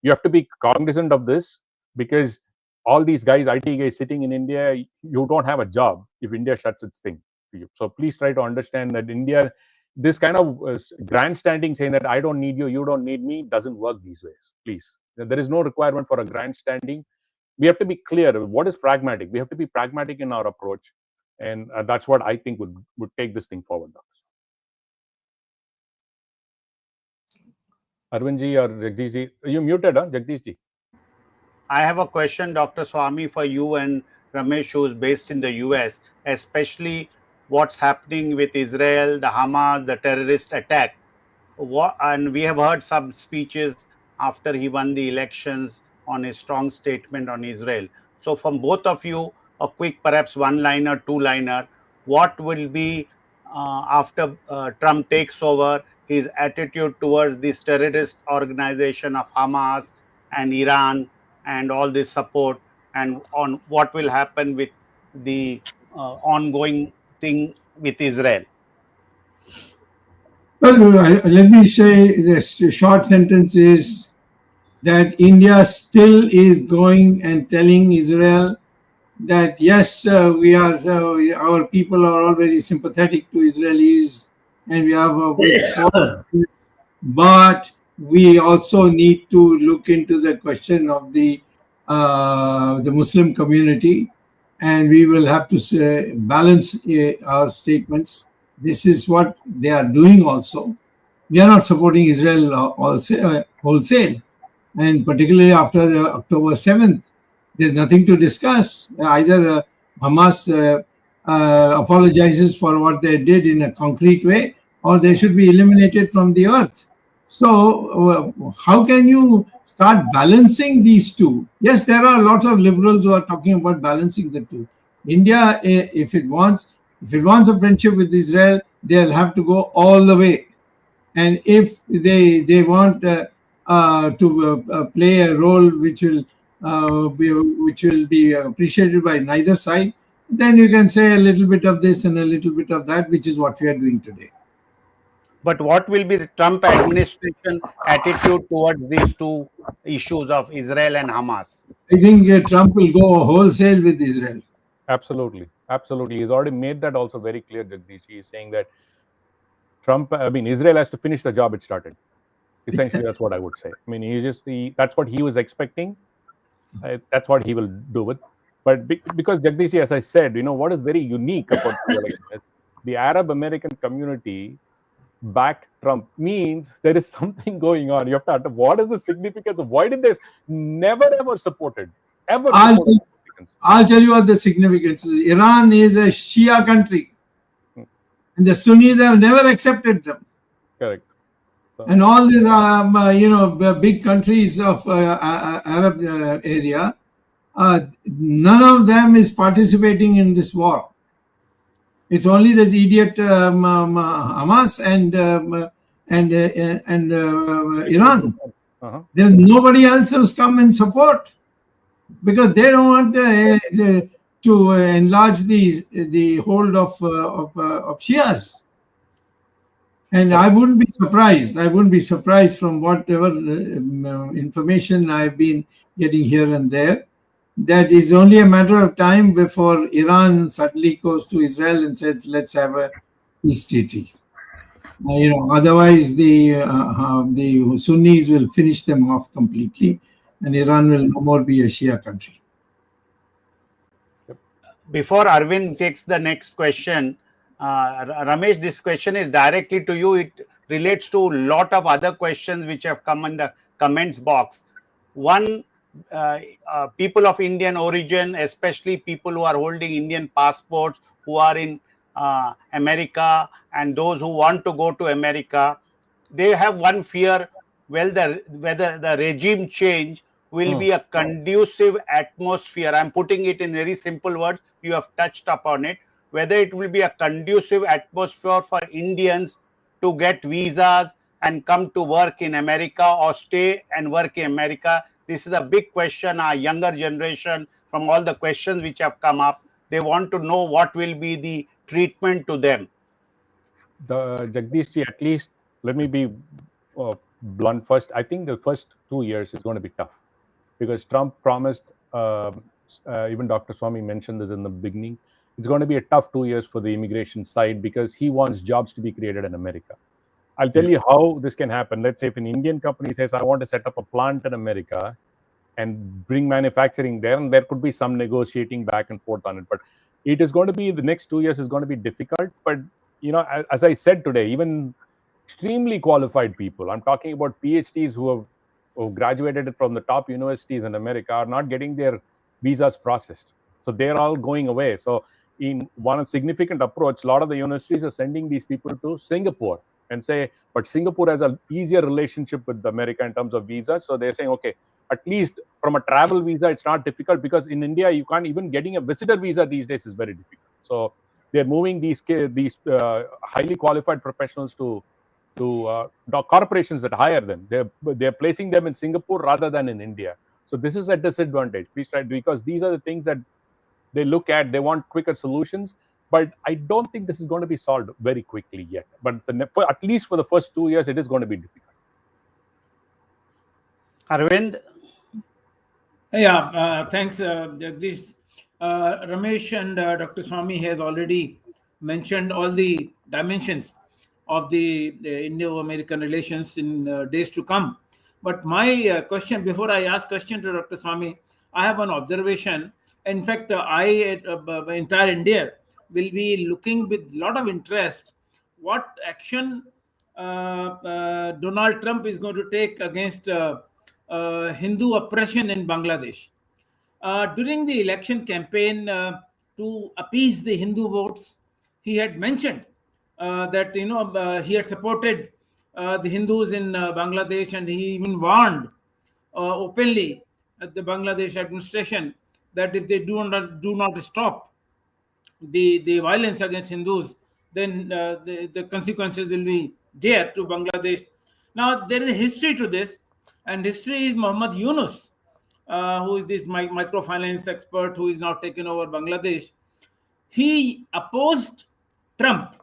you have to be cognizant of this, because all these guys, IT guys sitting in India, you don't have a job if India shuts its thing to you. So please try to understand that India, this kind of grandstanding saying that I don't need you, you don't need me, doesn't work these ways. Please, there is no requirement for a grandstanding. We have to be clear what is pragmatic. We have to be pragmatic in our approach, and that's what I think would take this thing forward. Arvindji or Jagdishji, you muted, huh? Jagdishji. I have a question, Dr. Swamy, for you and Ramesh, who is based in the US, especially what's happening with Israel, the Hamas, the terrorist attack. And we have heard some speeches after he won the elections on a strong statement on Israel. So from both of you, a quick, perhaps one-liner, two-liner, what will be, after Trump takes over, his attitude towards this terrorist organization of Hamas and Iran and all this support, and on what will happen with the ongoing thing with Israel? Well, let me say this short sentence is that India still is going and telling Israel that yes, we are our people are all very sympathetic to Israelis, and we have a but we also need to look into the question of the Muslim community, and we will have to balance our statements. this is what they are doing also. We are not supporting Israel wholesale. And particularly after the October 7th, there's nothing to discuss. Either Hamas apologizes for what they did in a concrete way, or they should be eliminated from the earth. So, how can you start balancing these two? Yes, there are a lot of liberals who are talking about balancing the two. India, if it wants a friendship with Israel, they'll have to go all the way. And if they want to play a role which will be appreciated by neither side, then you can say a little bit of this and a little bit of that, which is what we are doing today. But what will be the Trump administration attitude towards these two issues of Israel and Hamas? I think Trump will go wholesale with Israel. Absolutely. He's already made that also very clear, Jagdish. He is saying that Israel has to finish the job it started. Essentially, that's what I would say. I mean, that's what he was expecting. That's what he will do it. But because Jagdish, as I said, what is very unique about the election is the Arab American community backed Trump, means there is something going on. You have to understand what is the significance of why did they never ever supported ever? I'll tell you what the significance is. Iran is a Shia country, and the Sunnis have never accepted them. Correct. And all these big countries of Arab area, none of them is participating in this war. It's only the idiot Hamas and Iran. There's nobody else who's come in support because they don't want to enlarge the hold of Shias. And I wouldn't be surprised from whatever information I've been getting here and there, that it's only a matter of time before Iran suddenly goes to Israel and says, let's have a peace treaty. Otherwise the Sunnis will finish them off completely and Iran will no more be a Shia country. Before Arvind takes the next question, Ramesh, this question is directly to you. It relates to a lot of other questions which have come in the comments box. One, people of Indian origin, especially people who are holding Indian passports, who are in America, and those who want to go to America, they have one fear: whether the regime change will be a conducive atmosphere. I'm putting it in very simple words. You have touched upon it. Whether it will be a conducive atmosphere for Indians to get visas and come to work in America or stay and work in America. This is a big question. Our younger generation, from all the questions which have come up, they want to know what will be the treatment to them. Jagdish ji, at least let me be blunt first. I think the first 2 years is going to be tough because Trump promised, even Dr. Swamy mentioned this in the beginning, it's going to be a tough 2 years for the immigration side because he wants jobs to be created in America. I'll tell you how this can happen. Let's say if an Indian company says, I want to set up a plant in America and bring manufacturing there, and there could be some negotiating back and forth on it. But it is going to be, the next 2 years is going to be difficult. But, as I said today, even extremely qualified people, I'm talking about PhDs who have graduated from the top universities in America, are not getting their visas processed. So they're all going away. So in one significant approach, a lot of the universities are sending these people to Singapore and say, but Singapore has an easier relationship with America in terms of visas. So they're saying, okay, at least from a travel visa, it's not difficult because in India, you can't even getting a visitor visa these days is very difficult. So they're moving these highly qualified professionals to corporations that hire them. They're placing them in Singapore rather than in India. So this is a disadvantage. Please try, because these are the things that they look at. They want quicker solutions, but I don't think this is going to be solved very quickly yet. But at least for the first 2 years, it is going to be difficult. Arvind? Yeah, thanks, Jagdish. Ramesh and Dr. Swamy has already mentioned all the dimensions of the Indo-American relations in days to come. But my question, before I ask question to Dr. Swamy, I have an observation. In fact, entire India will be looking with a lot of interest what action Donald Trump is going to take against Hindu oppression in Bangladesh. During the election campaign, to appease the Hindu votes, he had mentioned that he had supported the Hindus in Bangladesh, and he even warned openly at the Bangladesh administration that if they do not stop the violence against Hindus, then the consequences will be there to Bangladesh. Now, there is a history to this, and history is Muhammad Yunus, who is this microfinance expert who is now taken over Bangladesh. He opposed Trump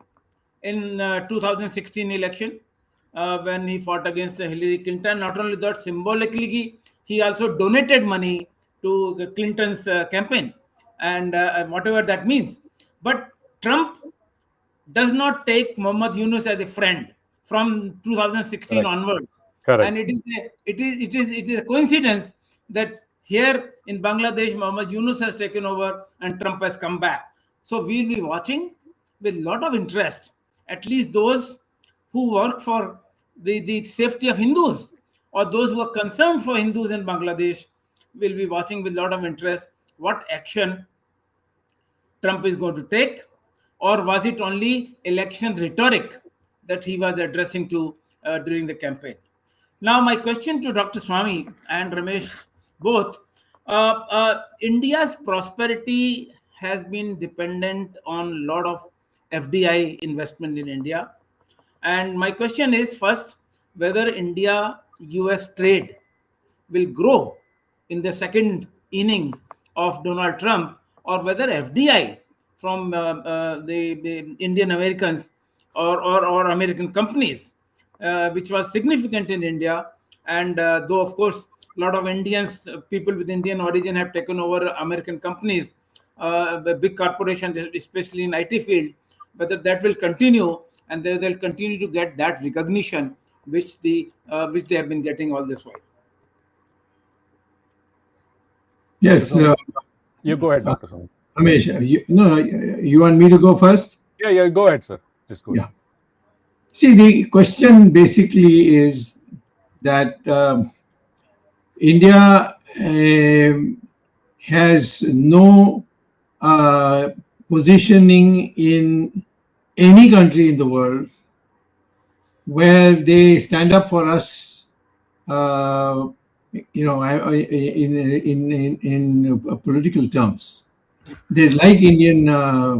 in 2016 election when he fought against Hillary Clinton. Not only that, symbolically, he also donated money to Clinton's campaign, and whatever that means. But Trump does not take Muhammad Yunus as a friend from 2016 Correct. onwards. Correct. And it is a coincidence that here in Bangladesh, Muhammad Yunus has taken over and Trump has come back. So we'll be watching with a lot of interest, at least those who work for the safety of Hindus, or those who are concerned for Hindus in Bangladesh, will be watching with a lot of interest what action Trump is going to take, or was it only election rhetoric that he was addressing to during the campaign. Now, my question to Dr. Swamy and Ramesh both, India's prosperity has been dependent on a lot of FDI investment in India. And my question is, first, whether India-US trade will grow in the second inning of Donald Trump, or whether FDI from the Indian Americans or American companies, which was significant in India. And though, of course, a lot of Indians, people with Indian origin have taken over American companies, the big corporations, especially in IT field, whether that will continue and they'll continue to get that recognition which they have been getting all this while. Yes. You go ahead, Dr. Swamy. Ramesh, you want me to go first? Yeah, go ahead, sir. Just go. Yeah. See, the question basically is that India has no positioning in any country in the world where they stand up for us, in political terms. They like Indian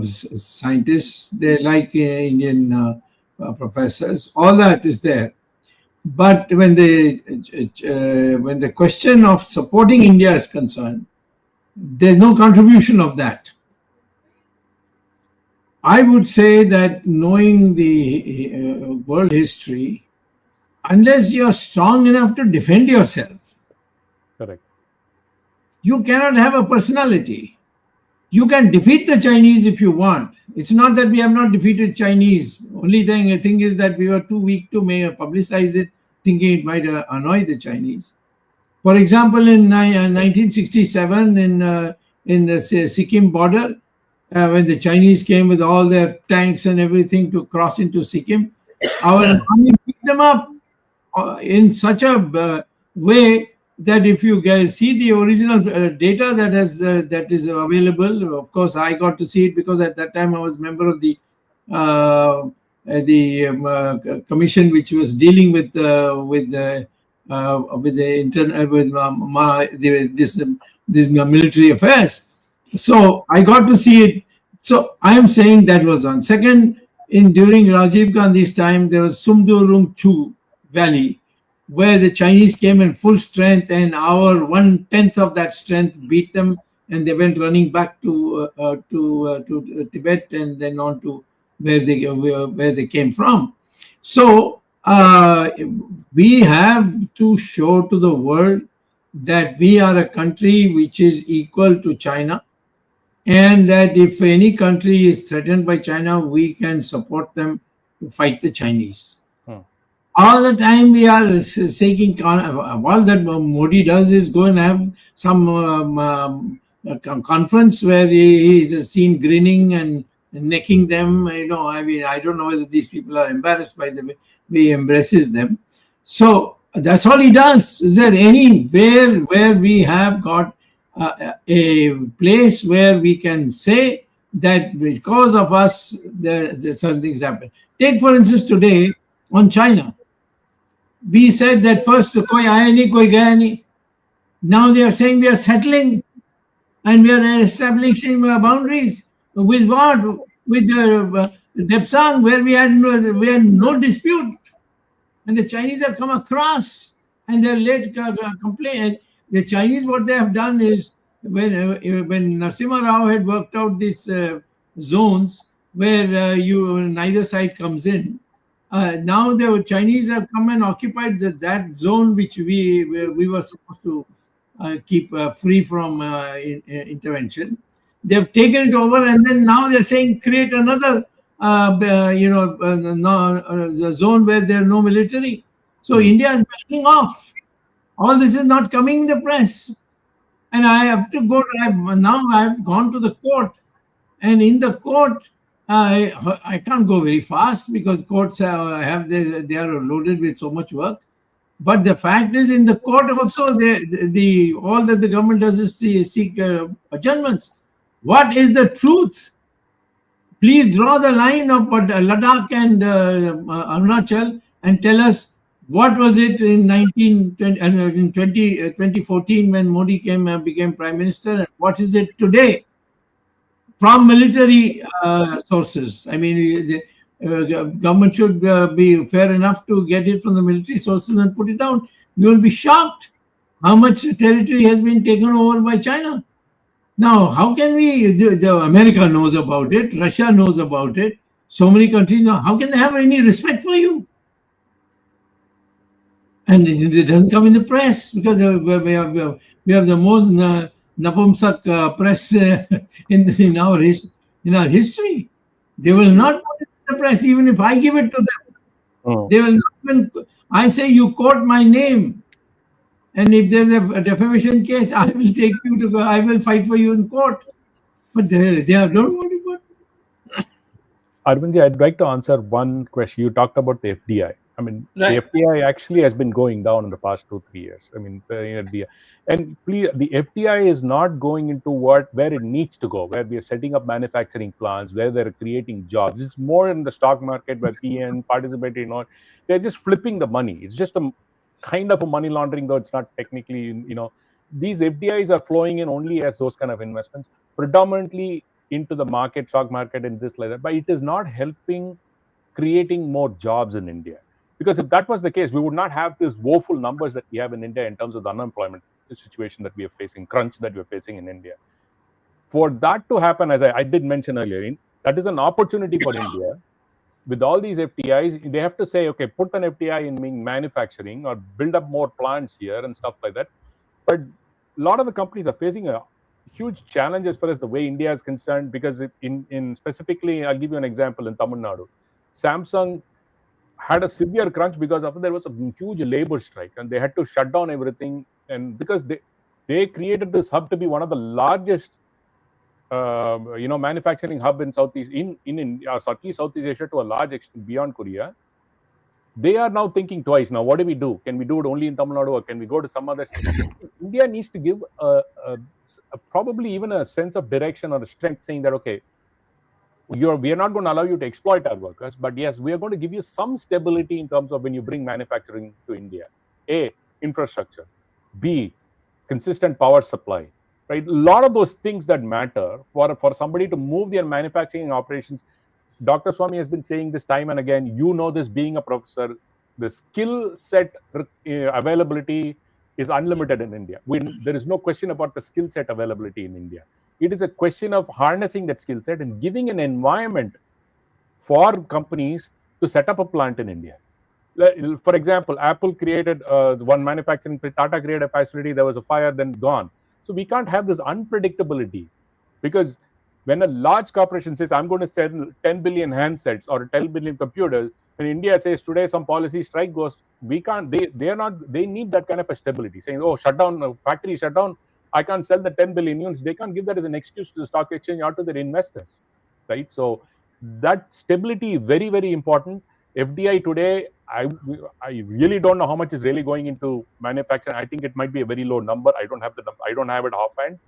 scientists, they like Indian professors, all that is there. But when the question of supporting India is concerned, there's no contribution of that. I would say that knowing the world history, unless you're strong enough to defend yourself, Correct. you cannot have a personality. You can defeat the Chinese if you want. It's not that we have not defeated Chinese. Only thing is that we were too weak to publicize it, thinking it might annoy the Chinese. For example, in 1967, in the Sikkim border, when the Chinese came with all their tanks and everything to cross into Sikkim, our army picked them up in such a way that if you see the original data that is available, of course I got to see it because at that time I was member of the commission which was dealing with this military affairs. So I got to see it. So I am saying that was one. Second, during Rajiv Gandhi's time, there was Sumdurung Chu Valley, where the Chinese came in full strength, and our 1/10 of that strength beat them, and they went running back to Tibet and then on to where they came from. So we have to show to the world that we are a country which is equal to China, and that if any country is threatened by China, we can support them to fight the Chinese. All the time we are saying all that Modi does is go and have some conference where he is seen grinning and necking them. I mean, I don't know whether these people are embarrassed by the way he embraces them. So that's all he does. Is there anywhere where we have got a place where we can say that because of us, the certain things happen? Take, for instance, today on China. We said that first, koi aaya nahi, koi gaya nahi. Now they are saying we are settling and we are establishing boundaries. With what? With Depsang, where we had no dispute. And the Chinese have come across and they're late complain. The Chinese, what they have done is when Narasimha Rao had worked out these zones where neither side comes in, now the Chinese have come and occupied that zone which we were supposed to keep free from intervention. They've taken it over, and then now they're saying create another, the zone where there are no military. So India is backing off. All this is not coming in the press, and I have to go. I've gone to the court, and in the court, I can't go very fast because courts they are loaded with so much work. But the fact is, in the court also, all that the government does is seek adjournments. What is the truth? Please draw the line of what Ladakh and Arunachal and tell us what was it in 2014 when Modi became Prime Minister, and what is it today from military sources. I mean, the government should be fair enough to get it from the military sources and put it down. You will be shocked how much territory has been taken over by China. Now, how can America knows about it, Russia knows about it, so many countries know. How can they have any respect for you? And it doesn't come in the press because we have the most napumsak press in our history. They will not put it in the press even if I give it to them. Oh. They will not even. I say you quote my name, and if there's a defamation case, I will take you to go. I will fight for you in court. But they don't want to put. Arvindji, I'd like to answer one question. You talked about the FDI. I mean, Right. the FDI actually has been going down in the past 2-3 years. I mean, and please, the FDI is not going into where it needs to go, where we are setting up manufacturing plants, where they're creating jobs. It's more in the stock market where PN participating on. They're just flipping the money. It's just a kind of a money laundering, though it's not technically, these FDIs are flowing in only as those kind of investments, predominantly into the market, stock market, and this like that. But it is not helping creating more jobs in India. Because if that was the case, we would not have these woeful numbers that we have in India in terms of the unemployment situation that we are facing, crunch that we are facing in India. For that to happen, as I did mention earlier, that is an opportunity for India. With all these FDIs, they have to say, okay, put an FDI in manufacturing or build up more plants here and stuff like that. But a lot of the companies are facing a huge challenge as far as the way India is concerned, because in specifically, I'll give you an example in Tamil Nadu. Samsung had a severe crunch because of there was a huge labor strike and they had to shut down everything. And because they created this hub to be one of the largest manufacturing hub in Southeast Asia to a large extent beyond Korea. They are now thinking twice. Now, what do we do? Can we do it only in Tamil Nadu, or can we go to some other state? India needs to give probably even a sense of direction or a strength, saying that, okay, we are not going to allow you to exploit our workers, but yes, we are going to give you some stability in terms of when you bring manufacturing to India. A, infrastructure. B, consistent power supply. Right, a lot of those things that matter for somebody to move their manufacturing operations. Dr. Swamy has been saying this time and again. This being a professor, the skill set availability is unlimited in India. There is no question about the skill set availability in India. It is a question of harnessing that skill set and giving an environment for companies to set up a plant in India. For example, Apple created one manufacturing, Tata created a facility, there was a fire, then gone. So we can't have this unpredictability, because when a large corporation says, I'm going to sell 10 billion handsets or 10 billion computers, and India says today some policy strike goes, we can't, they need that kind of a stability, saying, oh, shut down, factory shut down, I can't sell the 10 billion units. They can't give that as an excuse to the stock exchange or to their investors. right? So that stability is very, very important. FDI today, I really don't know how much is really going into manufacturing. I think it might be a very low number. I don't have it offhand.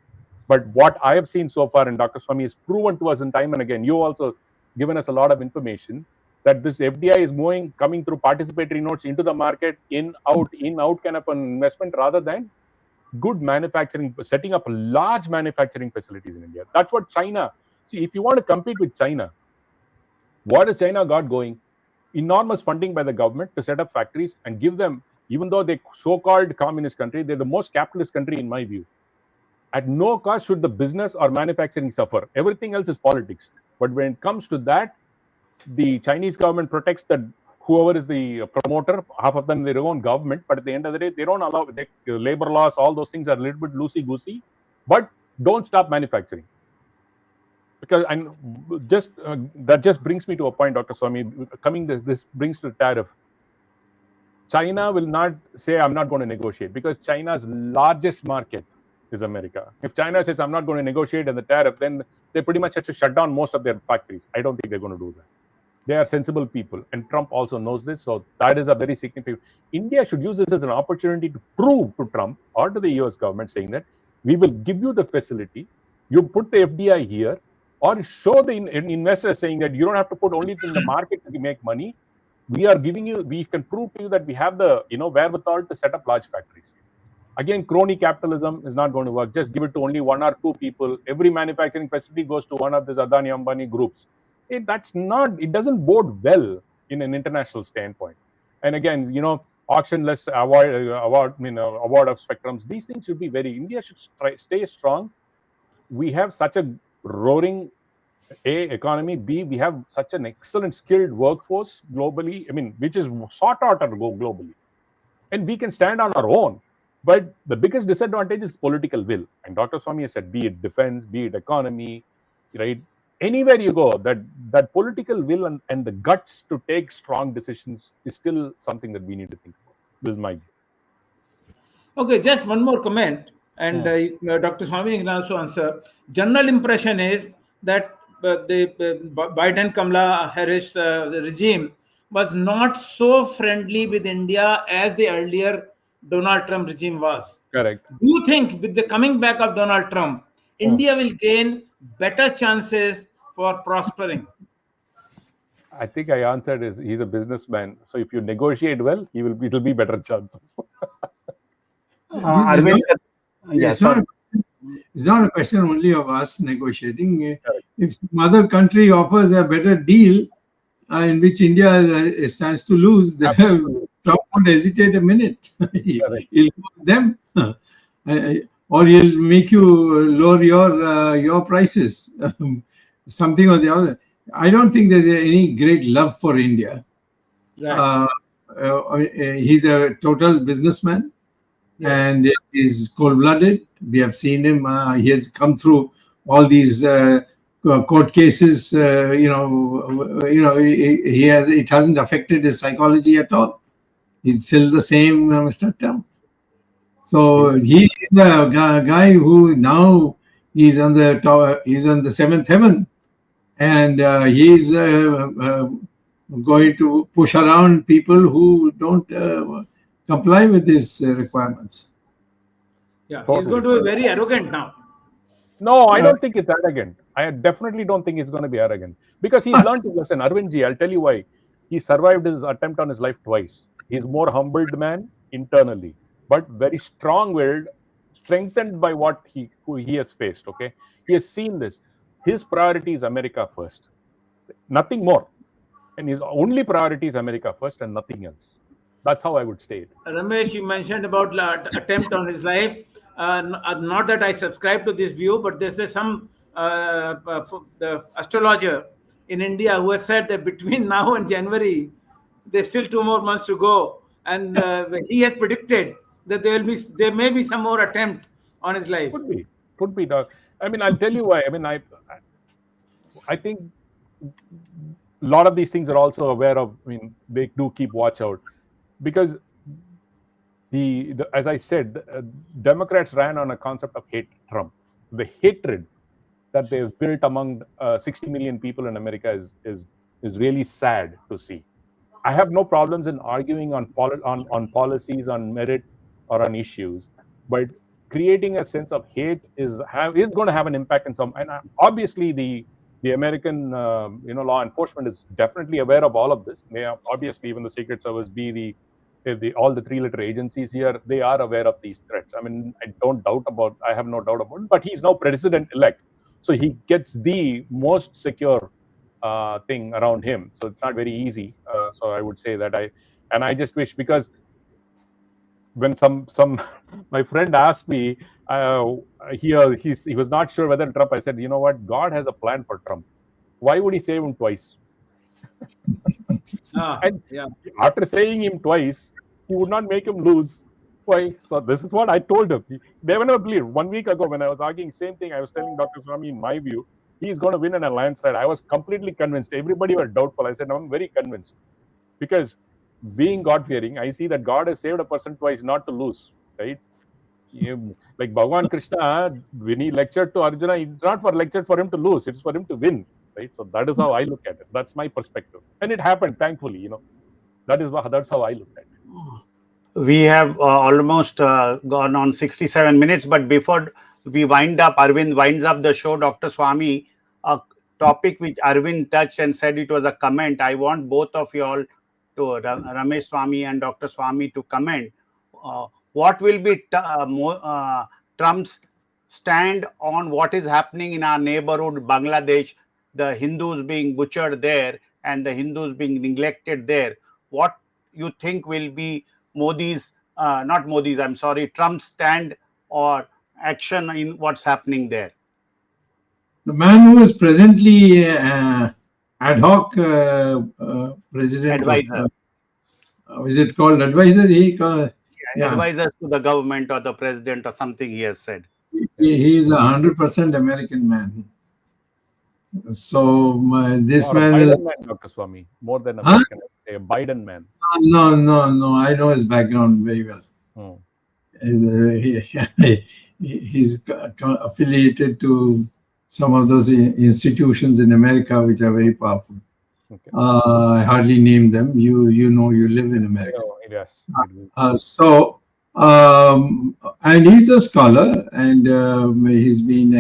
But what I have seen so far, and Dr. Swamy has proven to us in time and again, you also given us a lot of information that this FDI is coming through participatory notes into the market, in out kind of an investment rather than good manufacturing, setting up large manufacturing facilities in India. That's what China. See, if you want to compete with China, what has China got going? Enormous funding by the government to set up factories and give them, even though they're so-called communist country, they're the most capitalist country in my view. At no cost should the business or manufacturing suffer. Everything else is politics. But when it comes to that, the Chinese government protects the whoever is the promoter. Half of them their own government, but at the end of the day, they don't allow labor laws. All those things are a little bit loosey goosey, but don't stop manufacturing. Because and just that just brings me to a point, Dr. Swamy. This brings to the tariff. China will not say I'm not going to negotiate because China's largest market is America. If China says I'm not going to negotiate and the tariff, then they pretty much have to shut down most of their factories. I don't think they're going to do that. They are sensible people, and Trump also knows this. So that is a very significant. India should use this as an opportunity to prove to Trump or to the US government saying that we will give you the facility, you put the FDI here, or show the investors saying that you don't have to put only in the market to make money. We are giving you, we can prove to you that we have the wherewithal to set up large factories. Again, crony capitalism is not going to work. Just give it to only one or two people. Every manufacturing facility goes to one of these Adani Ambani groups. It doesn't bode well in an international standpoint. And again, auctionless award of spectrums. These things should be India should stay strong. We have such a roaring economy. B, we have such an excellent skilled workforce globally. Which is sought out globally, and we can stand on our own. But the biggest disadvantage is political will. And Dr. Swamy has said, be it defense, be it economy, right? Anywhere you go, that political will and the guts to take strong decisions is still something that we need to think about. This is my view. Okay, just one more comment, and Dr. Swamy can also answer. General impression is that the Biden-Kamala Harris regime was not so friendly with India as the earlier Donald Trump regime was. Correct. Do you think with the coming back of Donald Trump, India will gain better chances for prospering? I think I answered is he's a businessman. So if you negotiate well, it'll be better chances. Arvind, it's not a question only of us negotiating. If some other country offers a better deal in which India stands to lose, Trump won't hesitate a minute. He'll go with them, or he'll make you lower your prices, something or the other. I don't think there's any great love for India. Right. He's a total businessman, and he's cold-blooded. We have seen him. He has come through all these court cases. It hasn't affected his psychology at all. He's still the same, Mr. Trump. So he is the guy who now he's on the top, he's on the seventh heaven, and he's going to push around people who don't comply with his requirements. Yeah, he's going to be very arrogant now. No, I don't think it's arrogant. I definitely don't think it's going to be arrogant because he's learned his lesson. Arvindji, I'll tell you why. He survived his attempt on his life twice. He's more humbled man internally, but very strong-willed, strengthened by who he has faced. Okay, he has seen this. His priority is America first, nothing more, and his only priority is America first and nothing else. That's how I would state. Ramesh, you mentioned about attempt on his life. Not that I subscribe to this view, but there's some the astrologer in India who has said that between now and January, there's still 2 more months to go, and he has predicted that there may be some more attempt on his life. Could be, Doc. I'll tell you why. I think a lot of these things are also aware of. They do keep watch out because as I said, Democrats ran on a concept of hate Trump. The hatred that they've built among 60 million people in America is really sad to see. I have no problems in arguing on policies, on merit, or on issues, but creating a sense of hate is going to have an impact in some. And obviously, the American law enforcement is definitely aware of all of this. They are obviously, even the Secret Service, be the all the three-letter agencies here, they are aware of these threats. I mean, I have no doubt about it. But he's now president-elect, so he gets the most secure thing around him. So it's not very easy. So I would say that I just wish, because when some my friend asked me, he was not sure whether Trump. I said, you know what? God has a plan for Trump. Why would he save him twice? And after saying him twice, he would not make him lose. Why? So this is what I told him. They were not believe. 1 week ago, when I was arguing same thing, I was telling Dr. Swamy, in my view, he's going to win in a landslide. I was completely convinced. Everybody were doubtful. I said, no, I'm very convinced. Because being God-fearing, I see that God has saved a person twice not to lose, right? Like Bhagavan Krishna, when he lectured to Arjuna, it's not lectured for him to lose, it's for him to win, right? So that is how I look at it. That's my perspective. And it happened, thankfully, that's how I look at it. We have almost gone on 67 minutes, but before we wind up, Arvind winds up the show, Dr. Swamy, a topic which Arvind touched and said it was a comment. I want both of you all, to Ramesh Swamy and Dr. Swamy, to comment. What will be Trump's stand on what is happening in our neighborhood, Bangladesh, the Hindus being butchered there and the Hindus being neglected there? What you think will be Trump's stand or action in what's happening there? The man who is presently ad hoc president advisor. Is it called advisor? Advisor to the government or the president or something, he has said. He is 100% American man. So this man a Biden man, Dr. Swamy, more than American, a Biden man. No. I know his background very well. He's affiliated to some of those institutions in America which are very powerful. Okay. I hardly name them. You live in America. Yes. And he's a scholar, and he's been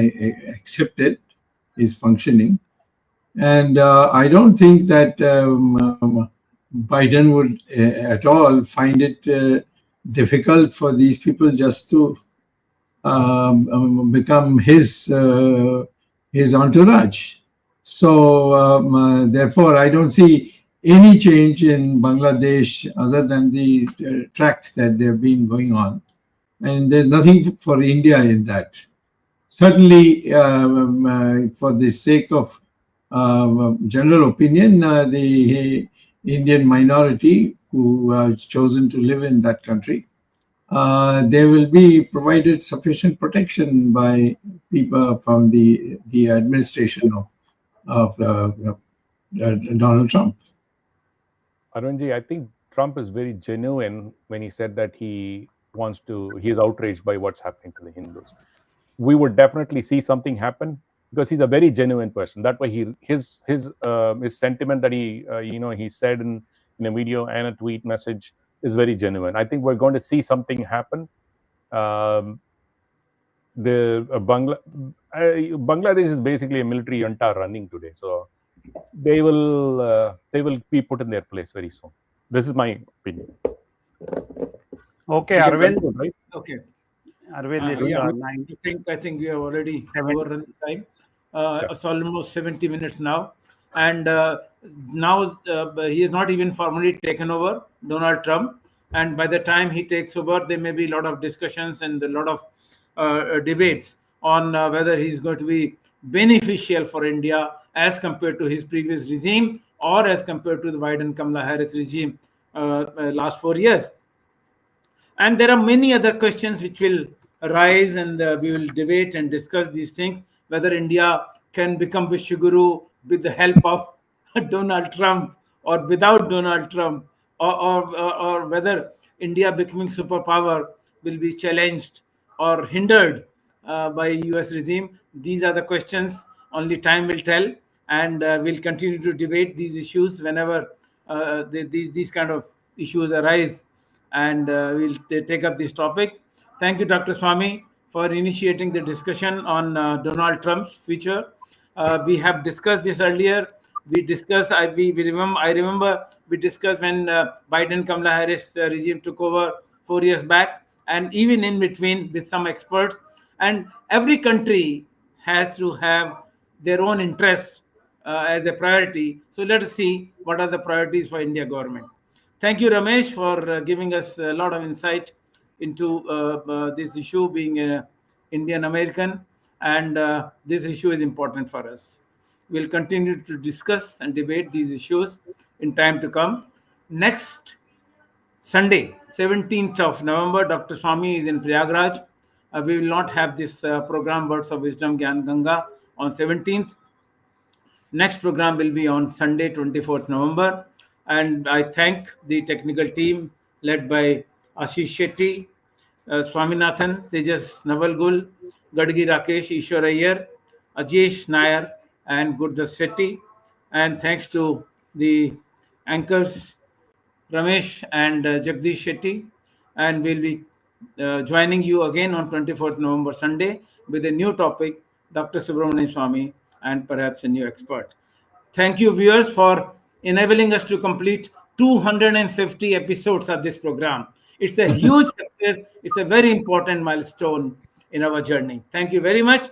accepted. He's functioning, and I don't think that Biden would at all find it difficult for these people just to become his entourage. So therefore, I don't see any change in Bangladesh other than the track that they've been going on, and there's nothing for India in that. Certainly, for the sake of general opinion, the Indian minority who have chosen to live in that country, they will be provided sufficient protection by people from the administration of Donald Trump. Arunji, I think Trump is very genuine when he said that he is outraged by what's happening to the Hindus. We would definitely see something happen because he's a very genuine person. That way, his sentiment that he said in a video and a tweet message is very genuine. I think we're going to see something happen. Bangladesh is basically a military junta running today, so they will be put in their place very soon. This is my opinion. Okay, Arvind. Right? Okay. Arvind, I think we have already overrun time. It's almost 70 minutes now. And now he is not even formally taken over, Donald Trump. And by the time he takes over, there may be a lot of discussions and a lot of debates on whether he's going to be beneficial for India as compared to his previous regime or as compared to the Biden-Kamala Harris regime last 4 years. And there are many other questions which will arise, and we will debate and discuss these things, whether India can become Vishwaguru with the help of Donald Trump or without Donald Trump, or whether India becoming superpower will be challenged or hindered by US regime. These are the questions only time will tell, and we'll continue to debate these issues whenever these kind of issues arise, and we'll take up this topic. Thank you, Dr. Swamy, for initiating the discussion on Donald Trump's future. We have discussed this earlier. We discussed. I remember we discussed when Biden Kamala Harris regime took over 4 years back, and even in between with some experts. And every country has to have their own interest as a priority. So let us see what are the priorities for India government. Thank you, Ramesh, for giving us a lot of insight into this issue, being an Indian American, and this issue is important for us. We'll continue to discuss and debate these issues in time to come. Next Sunday, 17th of November, Dr. Swamy is in Prayagraj. We will not have this program, Words of Wisdom Gyan Ganga, on 17th. Next program will be on Sunday, 24th November. And I thank the technical team led by Ashish Shetty, Swaminathan, Tejas Navalgul, Gadgi Rakesh, Ishwar Iyer, Ajesh Nair, and Gurdas Shetty. And thanks to the anchors, Ramesh and Jagdish Shetty. And we'll be joining you again on 24th November, Sunday, with a new topic, Dr. Subramanian Swamy, and perhaps a new expert. Thank you, viewers, for enabling us to complete 250 episodes of this program. It's a huge success. It's a very important milestone in our journey. Thank you very much.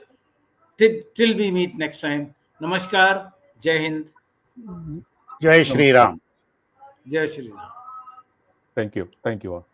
Till we meet next time. Namaskar. Jai Hind. Jai Shri Ram. Jai Shri Ram. Thank you. Thank you all.